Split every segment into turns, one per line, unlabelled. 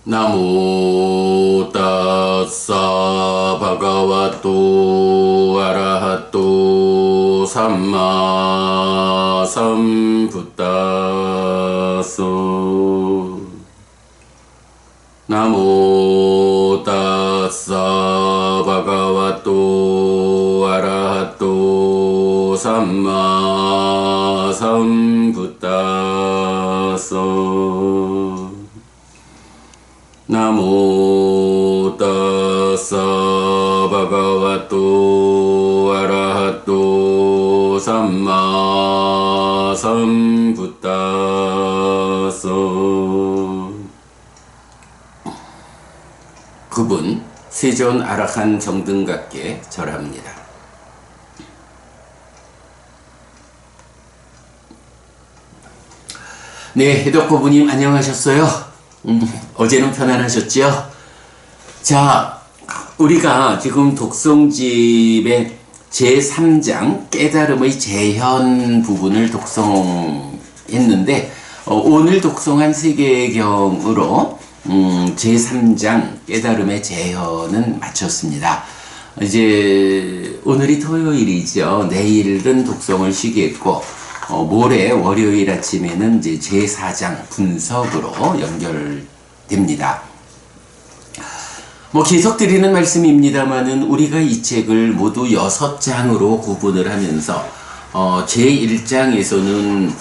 나모 따사 바가와또 아라하또 삼마 삼부따소 나모 따사 바가와또 아라하또 삼마 삼부따소 나모 따사 바가와또 아라하또 삼마 삼부따소. 그분 세존 아라한 정등각께 절합니다. 네, 해덕고부님 안녕하셨어요? 어제는 편안하셨죠? 자, 우리가 지금 독송집의 제3장 깨달음의 재현 부분을 독송했는데 오늘 독송한 세계경으로 제3장 깨달음의 재현은 마쳤습니다. 이제 오늘이 토요일이죠. 내일은 독송을 쉬겠고 모레 월요일 아침에는 이제 제4장 분석으로 연결됩니다. 계속 드리는 말씀입니다만은 우리가 이 책을 모두 6장으로 구분을 하면서 제1장에서는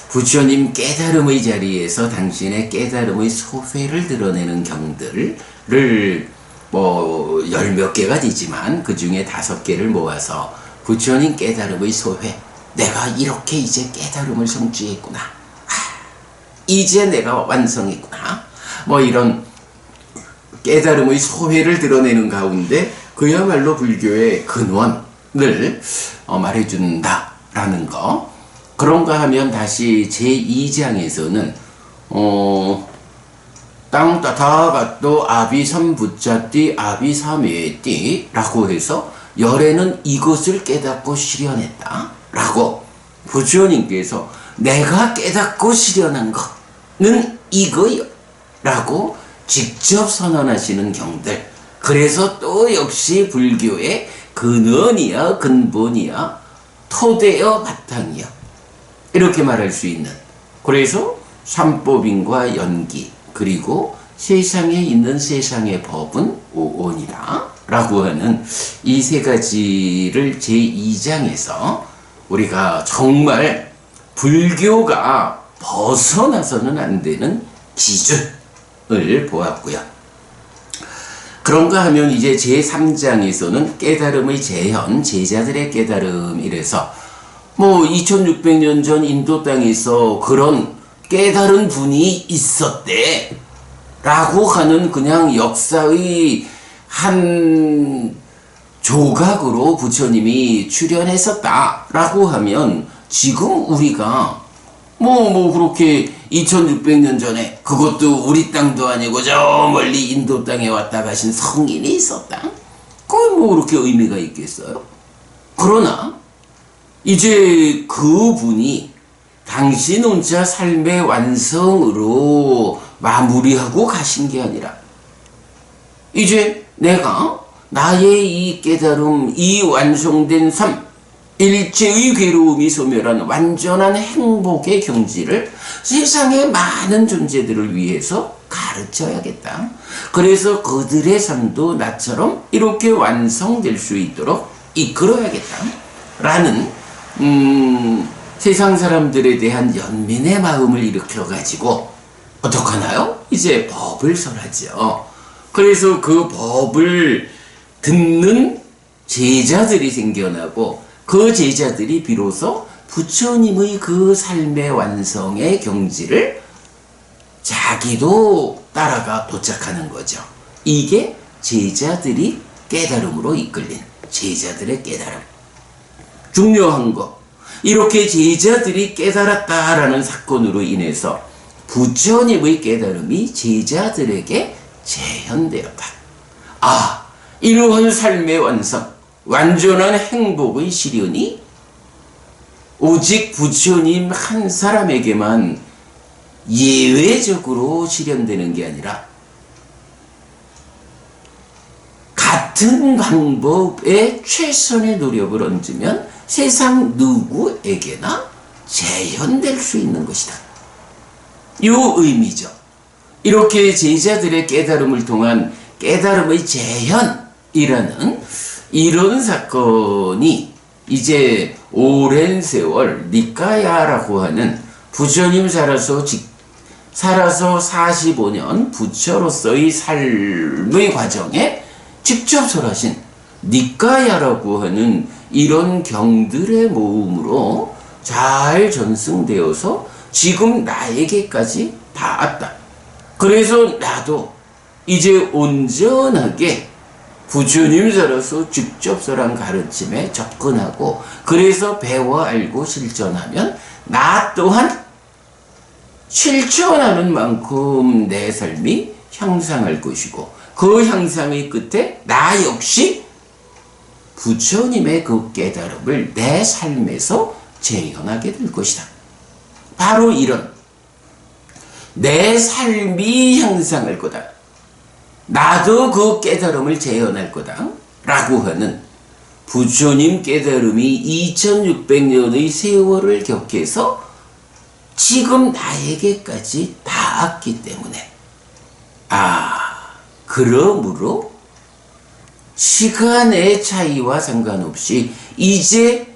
부처님 깨달음의 자리에서 당신의 깨달음의 소회를 드러내는 경들을 열 몇 개가 되지만 그 중에 5개를 모아서 부처님 깨달음의 소회, 내가 이렇게 이제 깨달음을 성취했구나. 이제 내가 완성했구나. 이런 깨달음의 소회를 드러내는 가운데 그야말로 불교의 근원을 말해준다라는 거. 그런가 하면 다시 제2장에서는 땅 따타가또 아비삼부짜띠 아비삼회띠 라고 해서 열애는 이것을 깨닫고 실현했다 라고 부처님께서 내가 깨닫고 실현한 거는 이거요 라고 직접 선언하시는 경들. 그래서 또 역시 불교의 근원이야 근본이야 토대여 바탕이야 이렇게 말할 수 있는, 그래서 삼법인과 연기 그리고 세상에 있는 세상의 법은 오온이다 라고 하는 이 세 가지를 제2장에서 우리가 정말 불교가 벗어나서는 안 되는 기준을 보았고요. 그런가 하면 이제 제3장에서는 깨달음의 재현, 제자들의 깨달음이래서 2600년 전 인도 땅에서 그런 깨달은 분이 있었대 라고 하는 그냥 역사의 한 조각으로 부처님이 출현했었다 라고 하면 지금 우리가 그렇게 2600년 전에 그것도 우리 땅도 아니고 저 멀리 인도 땅에 왔다 가신 성인이 있었다? 그건 그렇게 의미가 있겠어요? 그러나 이제 그분이 당신 혼자 삶의 완성으로 마무리하고 가신 게 아니라 이제 내가 나의 이 깨달음, 이 완성된 삶, 일체의 괴로움이 소멸한 완전한 행복의 경지를 세상의 많은 존재들을 위해서 가르쳐야겠다. 그래서 그들의 삶도 나처럼 이렇게 완성될 수 있도록 이끌어야겠다. 라는 세상 사람들에 대한 연민의 마음을 일으켜가지고 어떡하나요? 이제 법을 설하죠. 그래서 그 법을 듣는 제자들이 생겨나고 그 제자들이 비로소 부처님의 그 삶의 완성의 경지를 자기도 따라가 도착하는 거죠. 이게 제자들이 깨달음으로 이끌린 제자들의 깨달음. 중요한 거. 이렇게 제자들이 깨달았다라는 사건으로 인해서 부처님의 깨달음이 제자들에게 재현되었다. 이러한 삶의 완성, 완전한 행복의 실현이 오직 부처님 한 사람에게만 예외적으로 실현되는 게 아니라 같은 방법에 최선의 노력을 얹으면 세상 누구에게나 재현될 수 있는 것이다. 요 의미죠. 이렇게 제자들의 깨달음을 통한 깨달음의 재현이라는 이런 사건이 이제 오랜 세월 니까야라고 하는 부처님 살아서 45년 부처로서의 삶의 과정에 직접 설하신 니까야라고 하는 이런 경들의 모음으로 잘 전승되어서 지금 나에게까지 닿았다. 그래서 나도 이제 온전하게 부처님 살아서 직접 설한 가르침에 접근하고 그래서 배워 알고 실천하면 나 또한 실천하는 만큼 내 삶이 향상할 것이고 그 향상의 끝에 나 역시 부처님의 그 깨달음을 내 삶에서 재현하게 될 것이다. 바로 이런 내 삶이 향상할 거다. 나도 그 깨달음을 재현할 거다. 라고 하는 부처님 깨달음이 2600년의 세월을 격해서 지금 나에게까지 닿았기 때문에 그러므로 시간의 차이와 상관없이 이제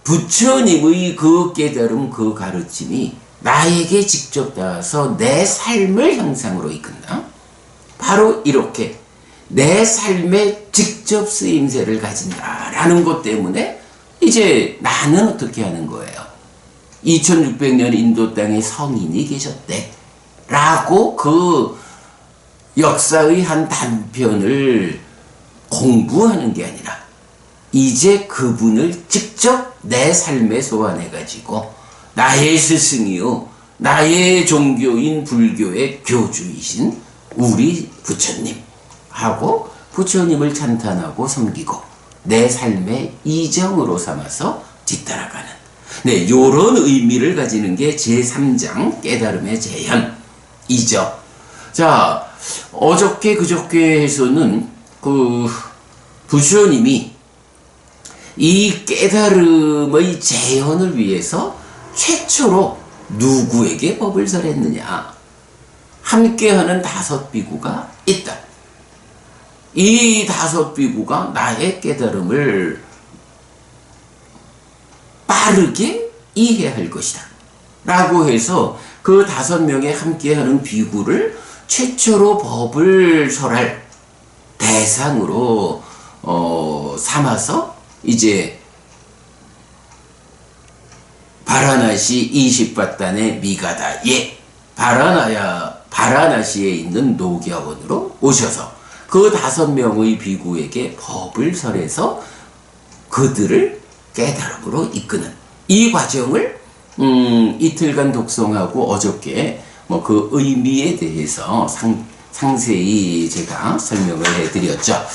부처님의 그 깨달음 그 가르침이 나에게 직접 닿아서 내 삶을 향상으로 이끈다. 바로 이렇게 내 삶에 직접 쓰임새를 가진다라는 것 때문에 이제 나는 어떻게 하는 거예요? 2600년 인도 땅에 성인이 계셨대 라고 그 역사의 한 단편을 공부하는 게 아니라 이제 그분을 직접 내 삶에 소환해 가지고 나의 스승이요 나의 종교인 불교의 교주이신 우리 부처님하고 부처님을 찬탄하고 섬기고 내 삶의 이정으로 삼아서 뒤따라가는 요런 의미를 가지는 게 제3장 깨달음의 재현이죠. 자, 어저께 그저께 해서는 그 부처님이 이 깨달음의 재현을 위해서 최초로 누구에게 법을 설했느냐? 함께하는 5 비구가 있다. 이 5 비구가 나의 깨달음을 빠르게 이해할 것이다. 라고 해서 그 5명의 함께하는 비구를 최초로 법을 설할 대상으로 삼아서 이제 바라나시 20바단의 미가다에 바라나시에 있는 녹야원으로 오셔서 그 5명의 비구에게 법을 설해서 그들을 깨달음으로 이끄는 이 과정을 이틀간 독송하고 어저께 그 의미에 대해서 상세히 제가 설명을 해드렸죠.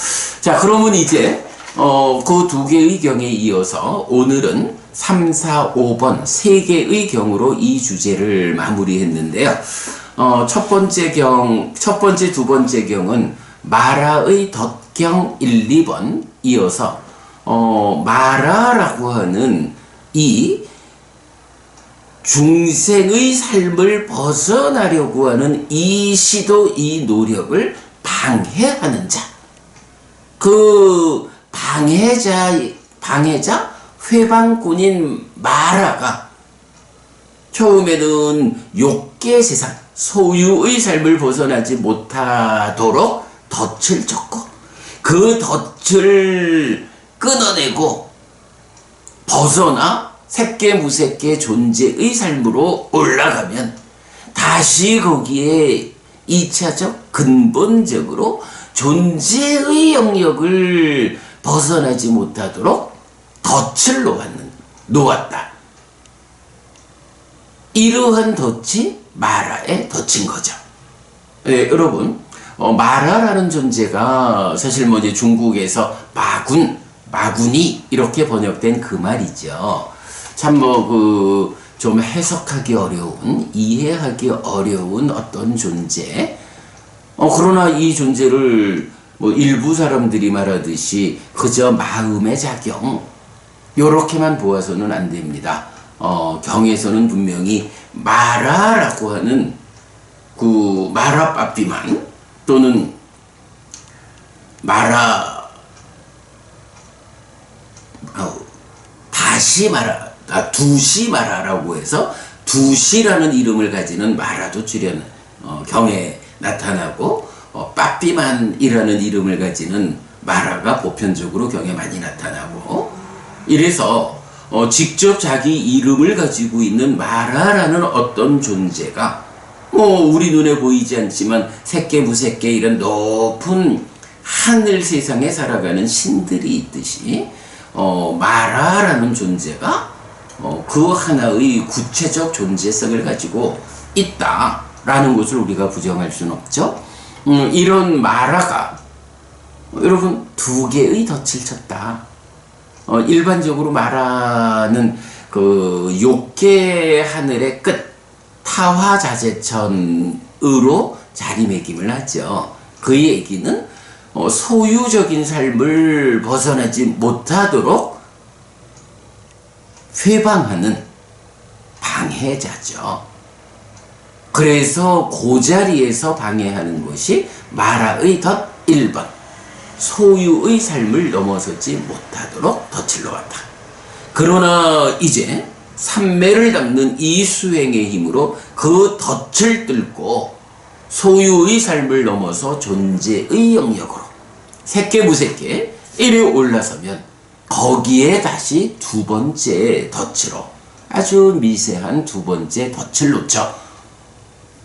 자, 그러면 이제 그 2개의 경에 이어서 오늘은 3, 4, 5번 3개의 경으로 이 주제를 마무리했는데요. 첫 번째, 두 번째 경은 마라의 덧경 1, 2번 이어서 마라라고 하는 이 중생의 삶을 벗어나려고 하는 이 시도, 이 노력을 방해하는 자. 그 방해자 회방꾼인 마라가 처음에는 욕계 세상, 소유의 삶을 벗어나지 못하도록 덫을 쳤고 그 덫을 끊어내고 벗어나 색계무색계 존재의 삶으로 올라가면 다시 거기에 2차적 근본적으로 존재의 영역을 벗어나지 못하도록 덫을 놓았다. 이러한 덫이 마라의 덫인 거죠. 네, 여러분, 마라라는 존재가 사실 이제 중국에서 마군이 이렇게 번역된 그 말이죠. 참 좀 해석하기 어려운, 이해하기 어려운 어떤 존재. 그러나 이 존재를 뭐 일부 사람들이 말하듯이 그저 마음의 작용 요렇게만 보아서는 안 됩니다. 경에서는 분명히 마라라고 하는 그 마라빠삐만 또는 두시마라라고 해서 두시라는 이름을 가지는 마라도 출현 경에 나타나고 빠삐만이라는 이름을 가지는 마라가 보편적으로 경에 많이 나타나고 이래서 직접 자기 이름을 가지고 있는 마라라는 어떤 존재가 우리 눈에 보이지 않지만 색개무색개 이런 높은 하늘 세상에 살아가는 신들이 있듯이 마라라는 존재가 그 하나의 구체적 존재성을 가지고 있다라는 것을 우리가 부정할 수는 없죠. 이런 마라가 여러분 두 개의 덫을 쳤다. 일반적으로 마라는 그 욕계 하늘의 끝 타화자재천으로 자리매김을 하죠. 그 얘기는 소유적인 삶을 벗어나지 못하도록 회방하는 방해자죠. 그래서 그 자리에서 방해하는 것이 마라의 덫 1번. 소유의 삶을 넘어서지 못하도록 덫을 놓았다. 그러나 이제 삼매를 담는 이 수행의 힘으로 그 덫을 뚫고 소유의 삶을 넘어서 존재의 영역으로 색개무색개 이리 올라서면 거기에 다시 두 번째 덫으로 아주 미세한 두 번째 덫을 놓죠.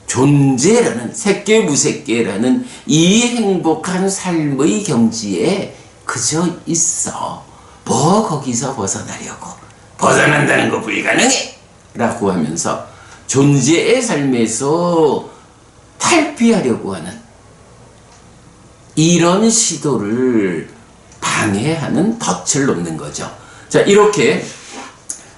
존재라는 색개무색개라는 이 행복한 삶의 경지에 그저 있어. 뭐 거기서 벗어나려고. 벗어난다는 거 불가능해! 라고 하면서 존재의 삶에서 탈피하려고 하는 이런 시도를 방해하는 덫을 놓는 거죠. 자, 이렇게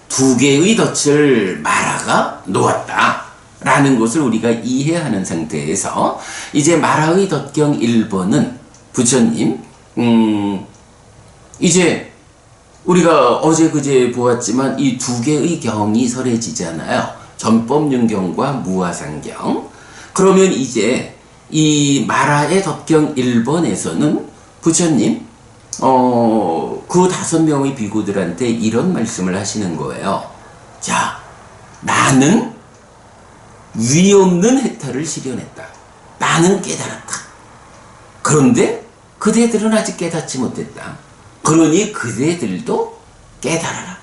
두 개의 덫을 마라가 놓았다. 라는 것을 우리가 이해하는 상태에서 이제 마라의 덫경 1번은 부처님 이제 우리가 어제 그제 보았지만 이 두 개의 경이 설해지잖아요. 전법륜경과 무화상경. 그러면 이제 이 마라의 덫경 1번에서는 부처님 그 5명의 비구들한테 이런 말씀을 하시는 거예요. 자, 나는 위 없는 해탈을 실현했다. 나는 깨달았다. 그런데 그대들은 아직 깨닫지 못했다. 그러니 그대들도 깨달아라.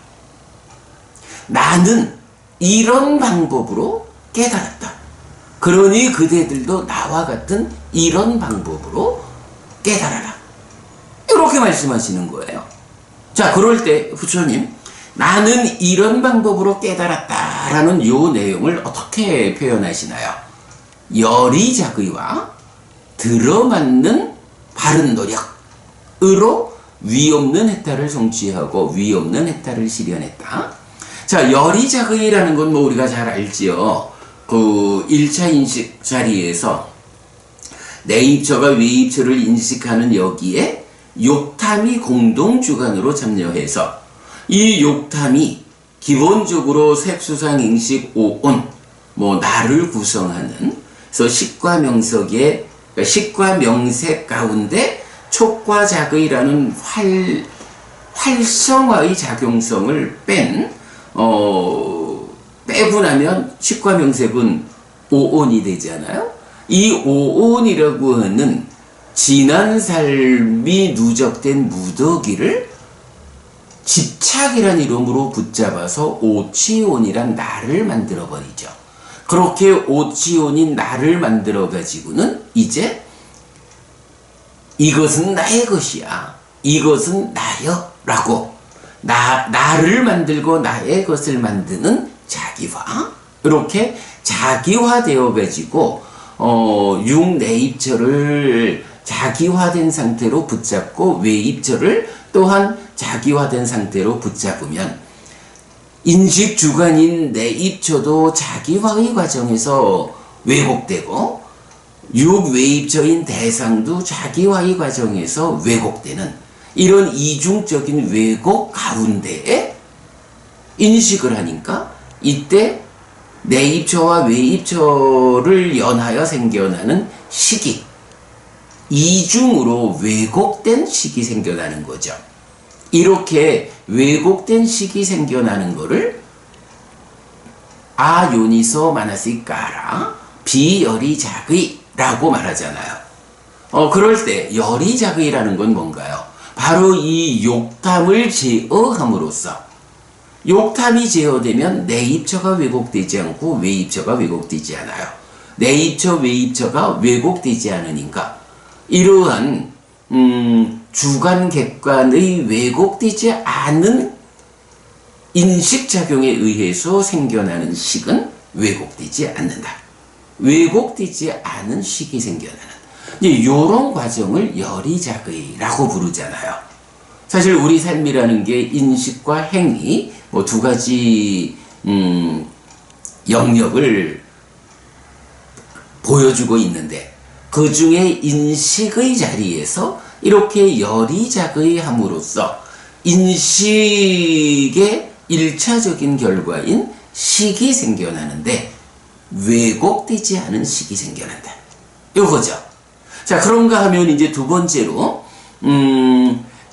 나는 이런 방법으로 깨달았다. 그러니 그대들도 나와 같은 이런 방법으로 깨달아라. 이렇게 말씀하시는 거예요. 자, 그럴 때 부처님 나는 이런 방법으로 깨달았다라는 요 내용을 어떻게 표현하시나요? 열이작의와 들어맞는 바른 노력으로 위 없는 해탈을 성취하고 위 없는 해탈을 실현했다. 자, 열이작의라는 건 뭐 우리가 잘 알지요. 그 1차 인식 자리에서 내입처가 외입처를 인식하는 여기에 욕탐이 공동주관으로 참여해서 이 욕탐이 기본적으로 색수상행식 오온 뭐 나를 구성하는 그래서 식과 명석의 그러니까 식과 명색 가운데 촉과 작의라는 활성화의 작용성을 빼고 나면 식과 명색은 오온이 되잖아요. 이 오온이라고 하는 지난 삶이 누적된 무더기를 집착이란 이름으로 붙잡아서 오치온이란 나를 만들어버리죠. 그렇게 오치온인 나를 만들어가지고는 이제 이것은 나의 것이야. 이것은 나여. 라고 나를 만들고 나의 것을 만드는 자기화. 이렇게 자기화되어 가지고 육내입처를 자기화된 상태로 붙잡고 외입처를 또한 자기화된 상태로 붙잡으면 인식주관인 내입처도 자기화의 과정에서 왜곡되고 육외입처인 대상도 자기와의 과정에서 왜곡되는 이런 이중적인 왜곡 가운데에 인식을 하니까 이때 내입처와 외입처를 연하여 생겨나는 식이 이중으로 왜곡된 식이 생겨나는 거죠. 이렇게 왜곡된 식이 생겨나는 거를 아요니소 마나시까라 비열이작의라고 말하잖아요. 그럴 때 열이작의라는 건 뭔가요? 바로 이 욕탐을 제어함으로써 욕탐이 제어되면 내입처가 왜곡되지 않고 외입처가 왜곡되지 않아요. 내입처, 외입처가 왜곡되지 않으니까 이러한 주관, 객관의 왜곡되지 않은 인식작용에 의해서 생겨나는 식은 왜곡되지 않는다. 왜곡되지 않은 식이 생겨나는 이런 과정을 열이작의라고 부르잖아요. 사실 우리 삶이라는 게 인식과 행위 두 가지 영역을 보여주고 있는데 그 중에 인식의 자리에서 이렇게 열이작의 함으로써 인식의 1차적인 결과인 식이 생겨나는데 왜곡되지 않은 식이 생겨난다. 요거죠. 자, 그런가 하면 이제 두 번째로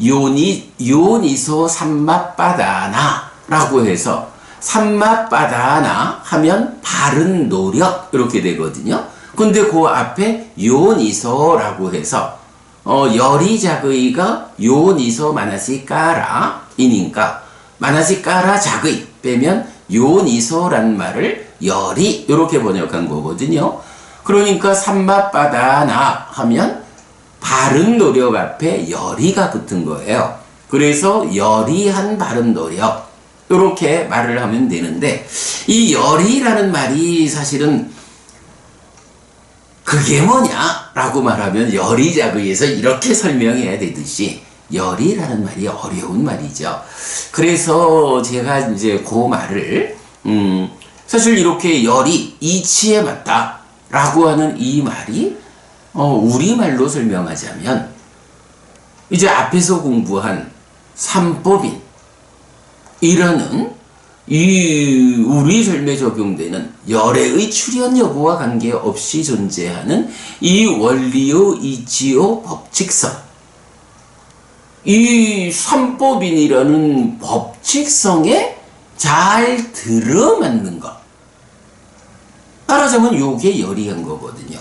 요니소 삼맛바다나 라고 해서 삼맛바다나 하면 바른 노력 이렇게 되거든요. 근데 그 앞에 요니소라고 해서 열이작의가 요니소 마나시까라 이니까 마나시까라 작의 빼면 요니소란 말을 열이 이렇게 번역한 거거든요. 그러니까 삼맛바다나 하면 바른 노력 앞에 열이가 붙은 거예요. 그래서 열이한 바른 노력 이렇게 말을 하면 되는데 이 열이라는 말이 사실은 그게 뭐냐라고 말하면 열이작의에서 이렇게 설명해야 되듯이 열이라는 말이 어려운 말이죠. 그래서 제가 이제 그 말을 사실 이렇게 열이 이치에 맞다라고 하는 이 말이 우리말로 설명하자면 이제 앞에서 공부한 삼법인 이라는 이 우리 삶에 적용되는 열애의 출현 여부와 관계없이 존재하는 이 원리요 이치요 법칙성 이 삼법인이라는 법칙성에 잘 들어맞는 것 말하자면 요게 열이한 거거든요.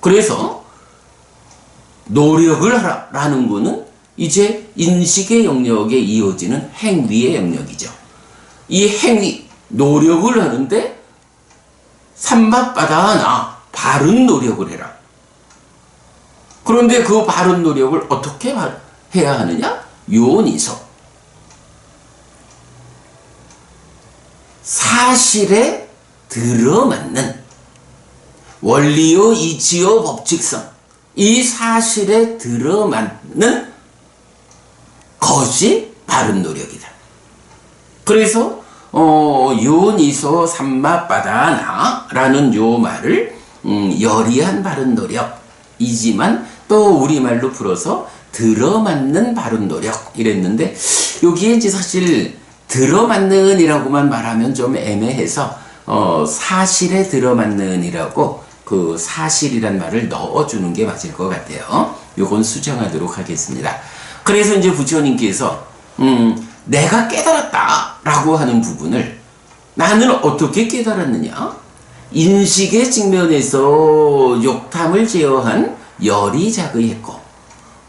그래서 노력을 하라는 거는 이제 인식의 영역에 이어지는 행위의 영역이죠. 이 행위, 노력을 하는데 삼맛바다나 바른 노력을 해라. 그런데 그 바른 노력을 어떻게 해야 하느냐? 요니소. 사실에 들어맞는 원리요, 이치요, 법칙성. 이 사실에 들어맞는 것이 바른 노력이다. 그래서 요니소 삼맛바다나 라는 요 말을 열이한 바른 노력이지만 또 우리말로 풀어서 들어맞는 바른 노력 이랬는데 여기에 이제 사실 들어맞는 이라고만 말하면 좀 애매해서 사실에 들어맞는 이라고 그 사실이란 말을 넣어주는 게 맞을 것 같아요. 요건 수정하도록 하겠습니다. 그래서 이제 부처님께서 내가 깨달았다 라고 하는 부분을 나는 어떻게 깨달았느냐? 인식의 측면에서 욕탐을 제어한 열이작의했고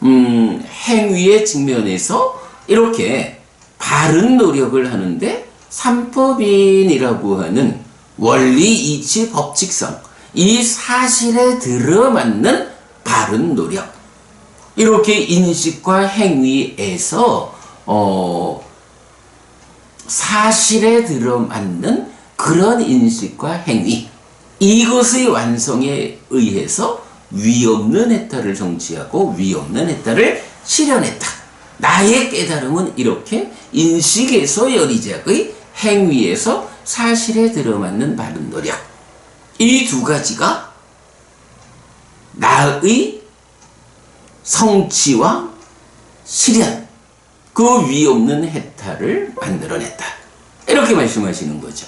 행위의 측면에서 이렇게 바른 노력을 하는데 삼법인이라고 하는 원리, 이치, 법칙성 이 사실에 들어맞는 바른 노력 이렇게 인식과 행위에서 사실에 들어맞는 그런 인식과 행위 이것의 완성에 의해서 위없는 해탈을 성취하고 위없는 해탈을 실현했다. 나의 깨달음은 이렇게 인식에서 열이작의 행위에서 사실에 들어맞는 바른 노력 이 두 가지가 나의 성취와 실현, 그 위 없는 해탈을 만들어냈다. 이렇게 말씀하시는 거죠.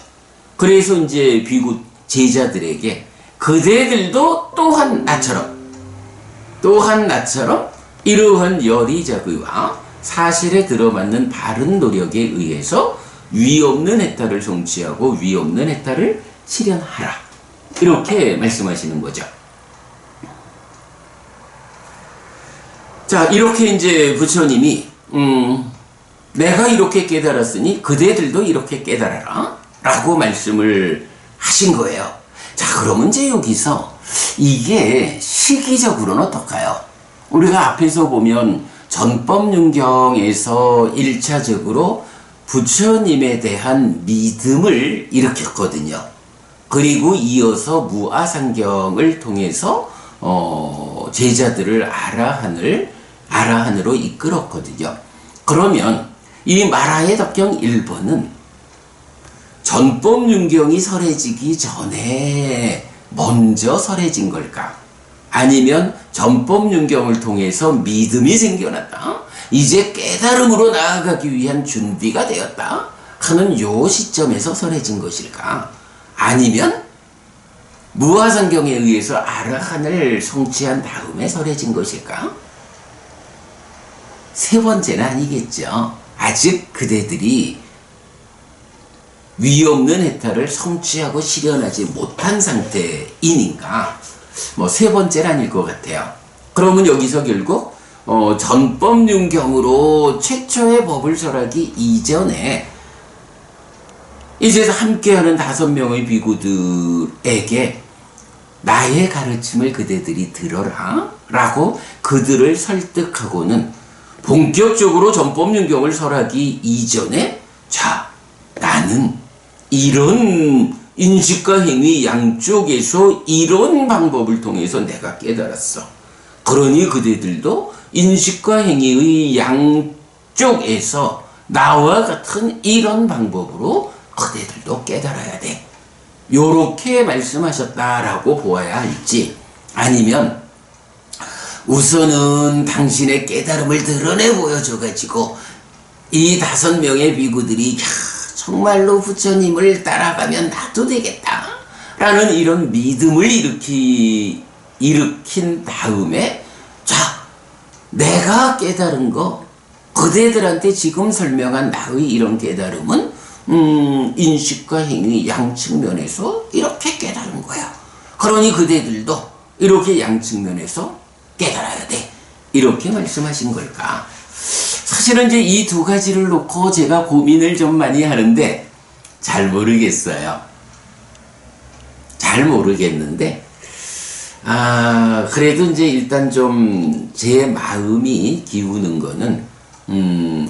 그래서 이제 비구 제자들에게 그대들도 또한 나처럼 이러한 열의작의와 사실에 들어맞는 바른 노력에 의해서 위 없는 해탈을 성취하고 위 없는 해탈을 실현하라. 이렇게 말씀하시는 거죠. 자, 이렇게 이제 부처님이 내가 이렇게 깨달았으니 그대들도 이렇게 깨달아라 라고 말씀을 하신 거예요. 자, 그러면 이제 여기서 이게 시기적으로는 어떨까요? 우리가 앞에서 보면 전법륜경에서 1차적으로 부처님에 대한 믿음을 일으켰거든요. 그리고 이어서 무아상경을 통해서 제자들을 아라한으로 이끌었거든요. 그러면 이 마라의 덕경 1번은 전법륜경이 설해지기 전에 먼저 설해진 걸까? 아니면 전법륜경을 통해서 믿음이 생겨났다, 이제 깨달음으로 나아가기 위한 준비가 되었다 하는 요 시점에서 설해진 것일까? 아니면 무아상경에 의해서 아라한을 성취한 다음에 설해진 것일까? 세 번째는 아니겠죠. 아직 그대들이 위 없는 해탈을 성취하고 실현하지 못한 상태이니까 세 번째는 아닐 것 같아요. 그러면 여기서 결국 전법륜경으로 최초의 법을 설하기 이전에 이제 함께하는 5명의 비구들에게 나의 가르침을 그대들이 들어라 라고 그들을 설득하고는 본격적으로 전법륜경을 설하기 이전에, 자, 나는 이런 인식과 행위 양쪽에서 이런 방법을 통해서 내가 깨달았어. 그러니 그대들도 인식과 행위의 양쪽에서 나와 같은 이런 방법으로 그대들도 깨달아야 돼. 요렇게 말씀하셨다라고 보아야 할지, 아니면 우선은 당신의 깨달음을 드러내 보여줘가지고 이 5명의 비구들이 정말로 부처님을 따라가면 나도 되겠다 라는 이런 믿음을 일으킨 다음에, 자, 내가 깨달은 거, 그대들한테 지금 설명한 나의 이런 깨달음은 인식과 행위 양측면에서 이렇게 깨달은 거야. 그러니 그대들도 이렇게 양측면에서 깨달아야 돼. 이렇게 말씀하신 걸까? 사실은 이제 이 2가지를 놓고 제가 고민을 좀 많이 하는데 잘 모르겠어요. 잘 모르겠는데, 그래도 이제 일단 좀 제 마음이 기우는 거는,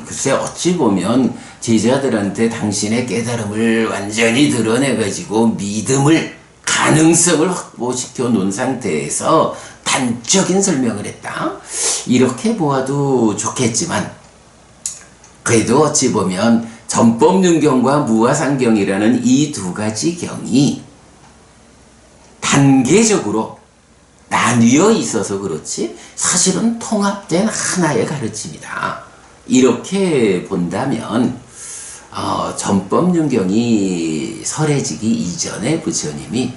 글쎄 어찌 보면 제자들한테 당신의 깨달음을 완전히 드러내가지고 믿음을, 가능성을 확보시켜 놓은 상태에서 단적인 설명을 했다, 이렇게 보아도 좋겠지만, 그래도 어찌 보면 전법륜경과 무아상경이라는 이 2가지 경이 단계적으로 나뉘어 있어서 그렇지 사실은 통합된 하나의 가르침이다. 이렇게 본다면 전법륜경이 설해지기 이전에 부처님이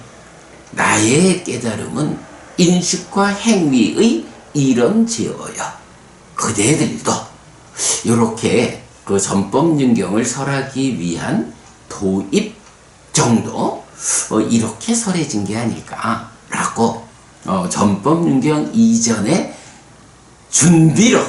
나의 깨달음은 인식과 행위의 이런제어여, 그대들도 이렇게 그 전법륜경을 설하기 위한 도입 정도, 이렇게 설해진 게 아닐까라고, 전법륜경 이전에 준비로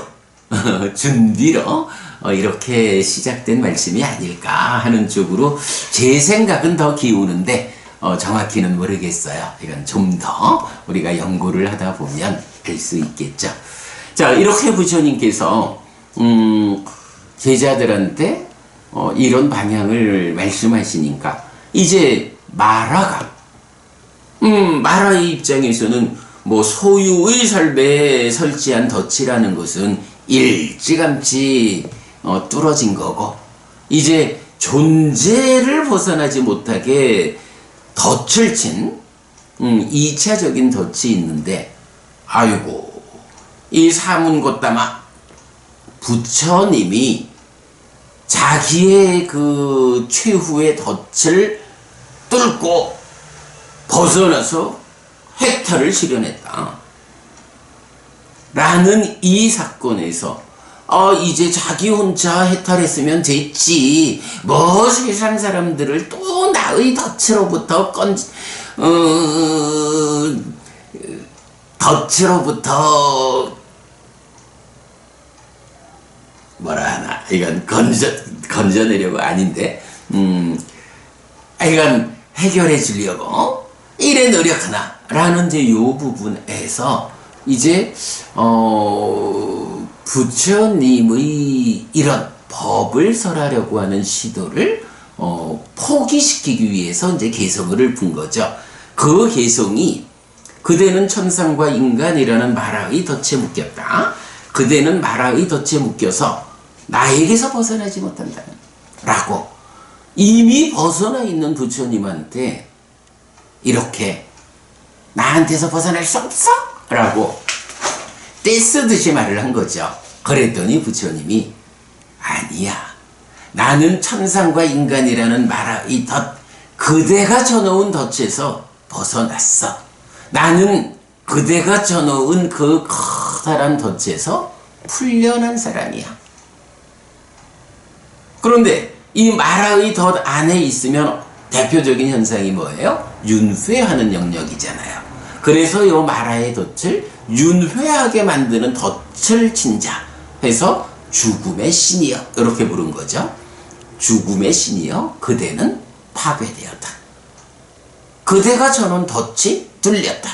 이렇게 시작된 말씀이 아닐까 하는 쪽으로 제 생각은 더 기우는데, 정확히는 모르겠어요. 이건 좀 더 우리가 연구를 하다 보면 알 수 있겠죠. 자, 이렇게 부처님께서 제자들한테 이런 방향을 말씀하시니까 이제 마라가, 마라의 입장에서는 소유의 삶에 설치한 덫이라는 것은 일찌감치 뚫어진 거고, 이제 존재를 벗어나지 못하게 덫을 친 2차적인 덫이 있는데, 아이고, 이 사문고따마 부처님이 자기의 그 최후의 덫을 뚫고 벗어나서 해탈을 실현했다. 라는 이 사건에서 이제 자기 혼자 해탈했으면 됐지. 뭐 세상 사람들을 또 나의 덫으로부터 덫으로부터 뭐라 하나, 이건 건져내려고 아닌데, 이건 해결해 주려고 이래 노력하나 라는 이제 요 부분에서 이제 부처님의 이런 법을 설하려고 하는 시도를 포기시키기 위해서 이제 개성을 분 거죠. 그 개성이 그대는 천상과 인간이라는 마라의 덫에 묶였다. 그대는 마라의 덫에 묶여서 나에게서 벗어나지 못한다. 라고 이미 벗어나 있는 부처님한테 이렇게 나한테서 벗어날 수 없어? 라고 떼쓰듯이 말을 한 거죠. 그랬더니 부처님이 아니야. 나는 천상과 인간이라는 마라의 덫, 그대가 쳐놓은 덫에서 벗어났어. 나는 그대가 쳐놓은 그 커다란 덫에서 풀려난 사람이야. 그런데 이 마라의 덫 안에 있으면 대표적인 현상이 뭐예요? 윤회하는 영역이잖아요. 그래서 이 마라의 덫을 윤회하게 만드는 덫을 친자 해서 죽음의 신이여 이렇게 부른 거죠. 죽음의 신이여 그대는 파괴되었다. 그대가 쳐놓은 덫이 뚫렸다.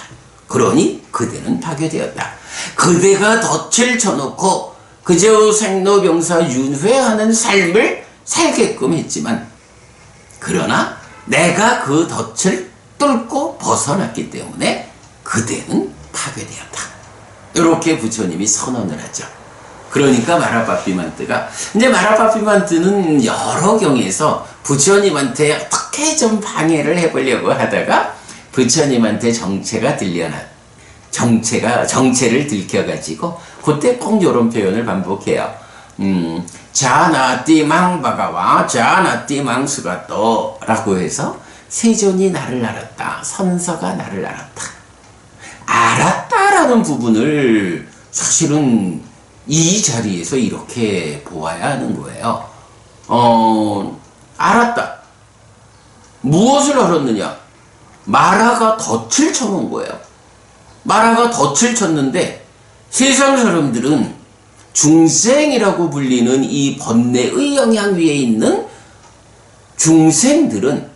그러니 그대는 파괴되었다. 그대가 덫을 쳐놓고 그저 생로병사 윤회하는 삶을 살게끔 했지만 그러나 내가 그 덫을 뚫고 벗어났기 때문에 그대는 파괴되었다. 이렇게 부처님이 선언을 하죠. 그러니까 마라파피만뜨가 이제 마라파피만뜨는 여러 경에서 부처님한테 어떻게 좀 방해를 해보려고 하다가 부처님한테 정체를 들켜가지고 그때 꼭 이런 표현을 반복해요. 자나띠망 바가와 자나띠망 스가또 라고 해서 세존이 나를 알았다. 선서가 나를 알았다. 알았다라는 부분을 사실은 이 자리에서 이렇게 보아야 하는 거예요. 알았다. 무엇을 알았느냐? 마라가 덫을 쳐놓은 거예요. 마라가 덫을 쳤는데 세상 사람들은 중생이라고 불리는 이 번뇌의 영향 위에 있는 중생들은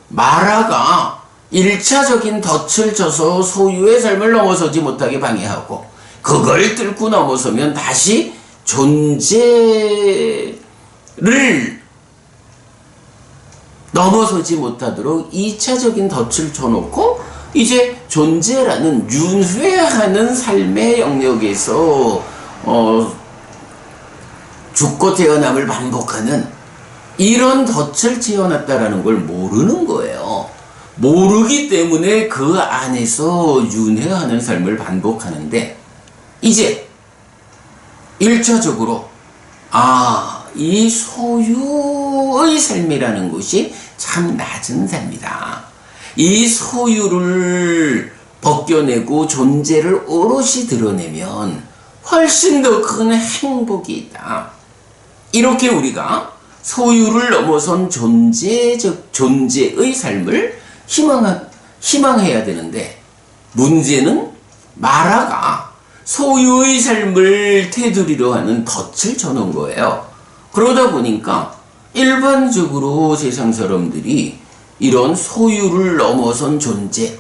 마라가 1차적인 덫을 쳐서 소유의 삶을 넘어서지 못하게 방해하고 그걸 뚫고 넘어서면 다시 존재를 넘어서지 못하도록 2차적인 덫을 쳐놓고 이제 존재라는 윤회하는 삶의 영역에서 죽고 태어남을 반복하는 이런 덫을 지어놨다라는 걸 모르는 거예요. 모르기 때문에 그 안에서 윤회하는 삶을 반복하는데 이제 1차적으로 이 소유의 삶이라는 것이 참 낮은 삶이다. 이 소유를 벗겨내고 존재를 오롯이 드러내면 훨씬 더 큰 행복이 있다. 이렇게 우리가 소유를 넘어선 존재의 삶을 희망해야 되는데 문제는 마라가 소유의 삶을 테두리로 하는 덫을 쳐놓은 거예요. 그러다 보니까 일반적으로 세상 사람들이 이런 소유를 넘어선 존재,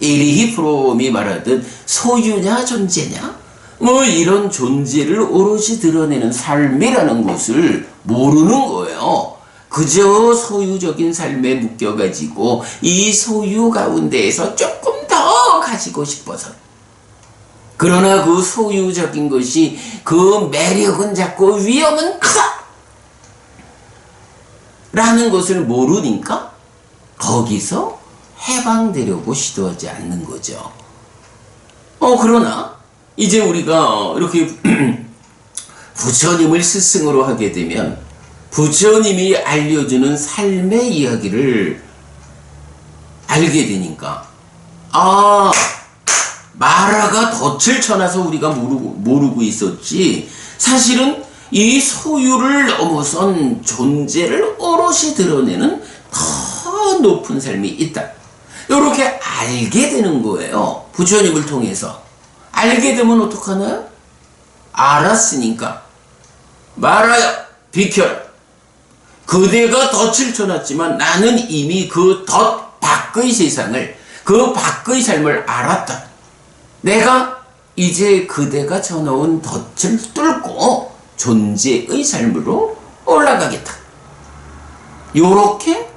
에리히 프롬이 말하듯 소유냐 존재냐 뭐 이런 존재를 오롯이 드러내는 삶이라는 것을 모르는 거예요. 그저 소유적인 삶에 묶여가지고 이 소유 가운데에서 조금 더 가지고 싶어서 그러나 그 소유적인 것이 그 매력은 작고 위험은 크다 라는 것을 모르니까 거기서 해방되려고 시도하지 않는 거죠. 그러나 이제 우리가 이렇게 부처님을 스승으로 하게 되면 부처님이 알려주는 삶의 이야기를 알게 되니까, 마라가 덫을 쳐놔서 우리가 모르고 있었지, 사실은 이 소유를 넘어선 존재를 오롯이 드러내는 더 높은 삶이 있다. 이렇게 알게 되는 거예요. 부처님을 통해서. 알게 되면 어떡하나요? 알았으니까 마라야, 비켜라. 그대가 덫을 쳐놨지만 나는 이미 그 덫 밖의 세상을, 그 밖의 삶을 알았다. 내가 이제 그대가 쳐놓은 덫을 뚫고 존재의 삶으로 올라가겠다. 요렇게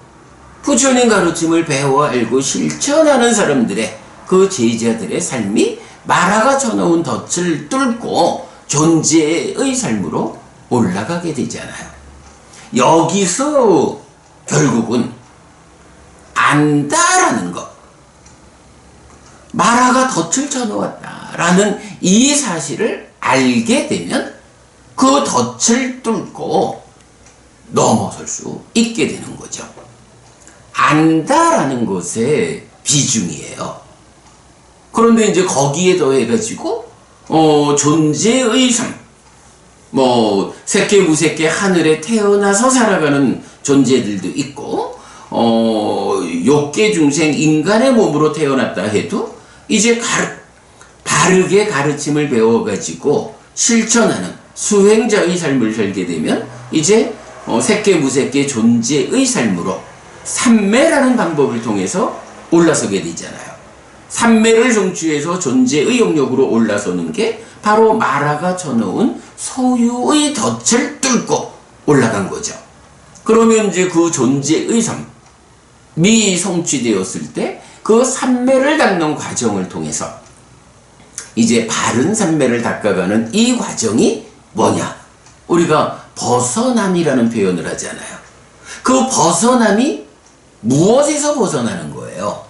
부처님 가르침을 배워 알고 실천하는 사람들의, 그 제자들의 삶이 마라가 쳐놓은 덫을 뚫고 존재의 삶으로 올라가게 되잖아요. 여기서 결국은 안다라는 것, 마라가 덫을 쳐놓았다라는 이 사실을 알게 되면 그 덫을 뚫고 넘어설 수 있게 되는 거죠. 안다라는 것의 비중이에요. 그런데 이제 거기에 더해가지고 존재의 삶, 새끼 무새끼 하늘에 태어나서 살아가는 존재들도 있고, 욕계 중생 인간의 몸으로 태어났다 해도 이제 바르게 가르침을 배워가지고 실천하는 수행자의 삶을 살게 되면 이제 새끼 무새끼 존재의 삶으로 삼매라는 방법을 통해서 올라서게 되잖아요. 삼매를 성취해서 존재의 영역으로 올라서는 게 바로 마라가 쳐놓은 소유의 덫을 뚫고 올라간 거죠. 그러면 이제 그 존재의 삶이 성취되었을 때 그 삼매를 닦는 과정을 통해서 이제 바른 삼매를 닦아가는 이 과정이 뭐냐? 우리가 벗어남이라는 표현을 하잖아요. 그 벗어남이 무엇에서 벗어나는 거예요?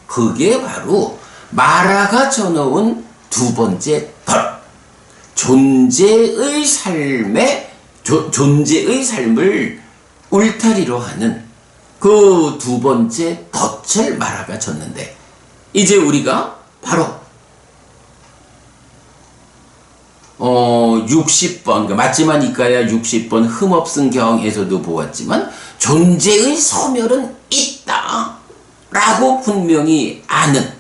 그게 바로 마라가 쳐놓은 두 번째 덫, 존재의 삶을 울타리로 하는 그 두 번째 덫을 마라가 쳤는데, 이제 우리가 바로 60번, 그러니까 맞지만 이까야 60번 흠없은경에서도 보았지만 존재의 소멸은 있다 라고 분명히 아는